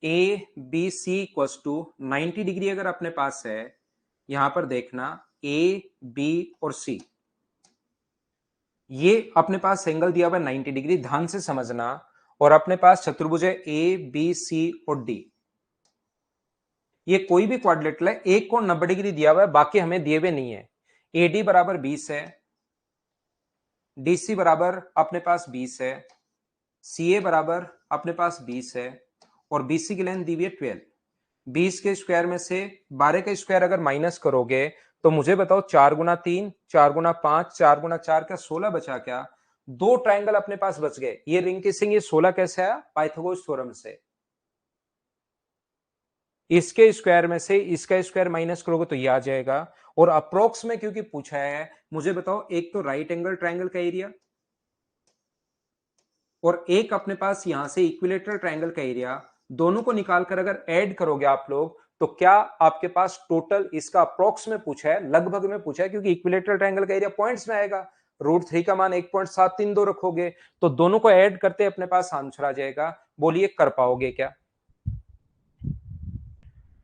A B C equals to 90 degree अगर अपने पास है, यहां पर देखना ए बी और सी, ये अपने पास एंगल दिया हुआ है 90 डिग्री, ध्यान से समझना। और अपने पास चतुर्भुज है ए बी सी और डी, ये कोई भी क्वाड्रिलेटरल है, एक कोण 90 डिग्री दिया हुआ है, बाकी हमें दिए हुए नहीं है। एडी बराबर 20 है, डीसी बराबर अपने पास 20 है, सीए बराबर अपने पास 20 है और बीसी की लेंथ दी हुई है 12। 20 के स्क्वायर में से 12 का स्क्वायर अगर माइनस करोगे तो मुझे बताओ 4 गुना 3, 4 गुना 5, 4 गुना 4 का 16 बचा क्या, दो ट्राइंगल अपने पास बच गए। ये रिंग किसिंग, ये 16 कैसे आया, पाइथागोरस थ्योरम से। इसके स्क्वायर में से इसका स्क्वायर माइनस करोगे तो ये आ जाएगा। और अप्रोक्स में क्योंकि पूछा है, मुझे बताओ एक तो राइट एंगल ट्राइंगल का एरिया और एक अपने पास यहां से इक्विलेटरल ट्राइंगल का एरिया, दोनों को निकालकर अगर ऐड करोगे आप लोग तो क्या आपके पास टोटल, इसका अप्रोक्स में पूछा है, लगभग में पूछा है, क्योंकि इक्विलेटरल ट्राइंगल का एरिया पॉइंट्स में आएगा। √3 का मान 1.732 रखोगे तो दोनों को ऐड करते अपने पास आंसर आ जाएगा। बोलिए कर पाओगे क्या?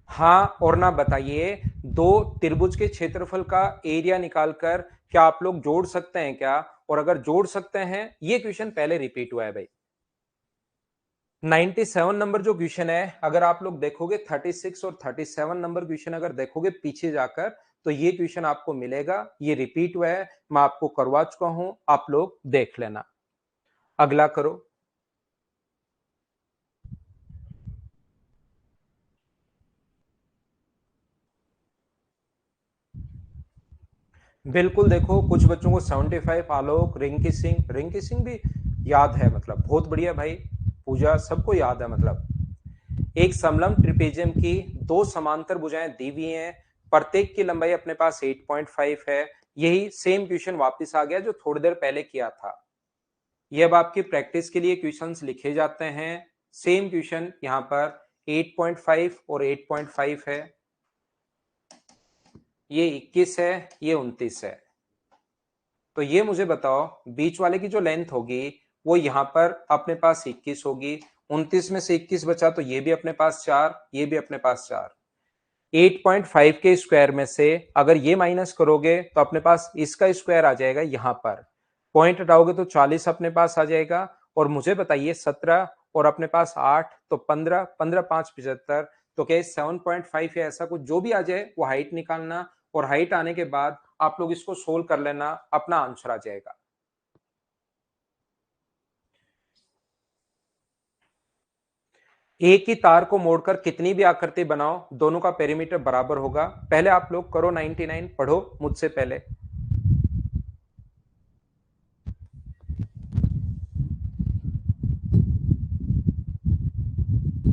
हाँ और ना बताइए, दो त्रिभुज के क्षेत्रफल का एरिया निकालकर क्या आप लोग जोड़ सकते हैं क्या? और अगर जोड़ सकते हैं, ये क्वेश्चन पहले रिपीट हुआ है भाई। 97 नंबर जो क्वेश्चन है, अगर आप लोग देखोगे 36 और 37 नंबर क्वेश्चन अगर देखोगे पीछे जाकर तो ये क्वेश्चन आपको मिलेगा, ये रिपीट हुआ है, मैं आपको करवा चुका हूं, आप लोग देख लेना। अगला करो। बिल्कुल, देखो कुछ बच्चों को 75, आलोक, रिंग की सिंह भी याद है, मतलब बहुत बढ़िया भाई। पूजा सबको याद है, मतलब एक समलंब ट्रिपेजियम की दो समांतर भुजाएं दी हुई हैं, प्रत्येक की लंबाई अपने पास 8.5 है। यही सेम क्वेश्चन वापस आ गया जो थोड़ी देर पहले किया था। ये अब आपकी प्रैक्टिस के लिए क्वेश्चंस लिखे जाते हैं। सेम क्वेश्चन यहां पर 8.5 और 8.5 है, ये 21 है, ये 29 है। तो ये मुझे बताओ, बीच वाले की जो लेंथ होगी वो यहां पर अपने पास 21 होगी, 29 में से 21 बचा तो ये भी अपने पास 4, ये भी अपने पास 4। 8.5 के स्क्वायर में से अगर ये माइनस करोगे तो अपने पास इसका स्क्वायर आ जाएगा, यहां पर पॉइंट हटाओगे तो 40 अपने पास आ जाएगा। और मुझे बताइए 17 और अपने पास 8 तो 15, 15 5 75, तो क्या 7.5 या ऐसा कुछ जो भी आ जाए वो हाइट निकालना, और हाइट आने के बाद आप लोग इसको सोल्व कर लेना, अपना आंसर आ जाएगा। एक ही तार को मोड़कर कितनी भी आकृति बनाओ, दोनों का पेरीमीटर बराबर होगा। पहले आप लोग करो 99, पढ़ो मुझसे पहले।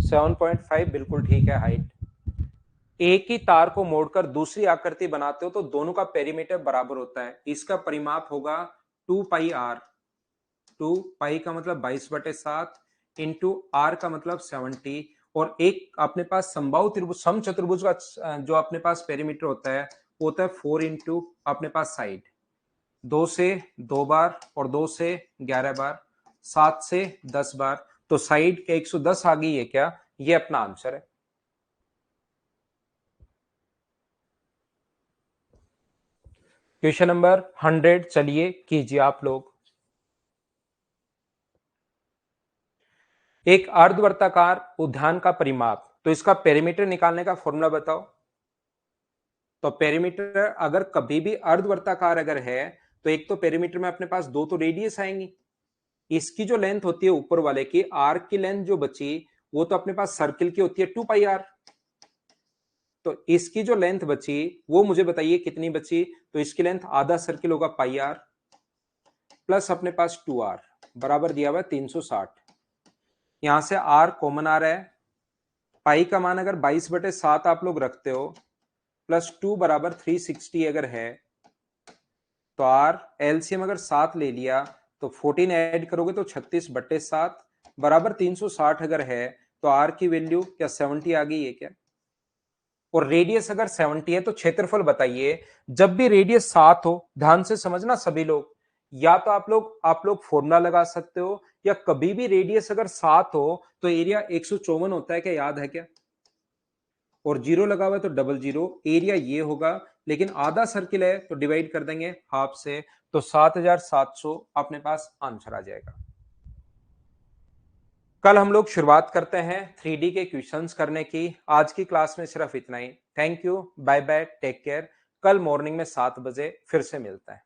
7.5 बिल्कुल ठीक है हाइट। एक ही तार को मोड़कर दूसरी आकृति बनाते हो तो दोनों का पेरीमीटर बराबर होता है, इसका परिमाप होगा 2πr। 2π का मतलब 22/7 इंटू r का मतलब 70। और एक अपने पास समबाहु त्रिभुज, समचतुर्भुज का जो अपने पास पेरीमीटर होता है वो होता है 4 इंटू अपने पास साइड, 2 से 2 बार और 2 से 11 बार, 7 से 10 बार, तो साइड के 110 आ गई है क्या, ये अपना आंसर है। क्वेश्चन नंबर 100 चलिए कीजिए आप लोग। एक अर्धवर्ताकार उद्यान का परिमाप, तो इसका पेरीमीटर निकालने का फॉर्मूला बताओ। तो पेरीमीटर अगर कभी भी अर्धवर्ताकार अगर है तो एक तो पेरीमीटर में अपने पास दो तो रेडियस आएंगी, इसकी जो लेंथ होती है ऊपर वाले की आर्क की लेंथ जो बची वो तो अपने पास सर्किल की होती है 2 पाई आर। तो इसकी जो लेंथ बची वो मुझे बताइए कितनी बची। तो इसकी लेंथ आधा सर्किल होगा पाई आर प्लस अपने पास 2 आर बराबर दिया हुआ है 360। यहां से आर कॉमन आ रहा है, पाई का मान अगर 22/7 आप लोग रखते हो प्लस 2 बराबर 360 अगर है तो आर एलसीएम अगर 7 ले लिया तो 14 ऐड करोगे तो 36/7 बराबर 360 अगर है तो आर की वैल्यू क्या 70 आ गई है क्या। और रेडियस अगर 70 है तो क्षेत्रफल बताइए। जब भी रेडियस 7 हो ध्यान से समझना सभी लोग, या तो आप लोग फॉर्मूला लगा सकते हो या कभी भी रेडियस अगर 7 हो तो एरिया 154 होता है क्या, याद है क्या। और जीरो लगा हुआ है तो डबल जीरो, एरिया ये होगा लेकिन आधा सर्किल है तो डिवाइड कर देंगे हाफ से, तो 7700 अपने पास आंसर आ जाएगा। कल हम लोग शुरुआत करते हैं 3D के क्वेश्चंस करने की। आज की क्लास में सिर्फ इतना ही। Thank you, bye bye, take care. कल मॉर्निंग में 7 बजे फिर से मिलता है।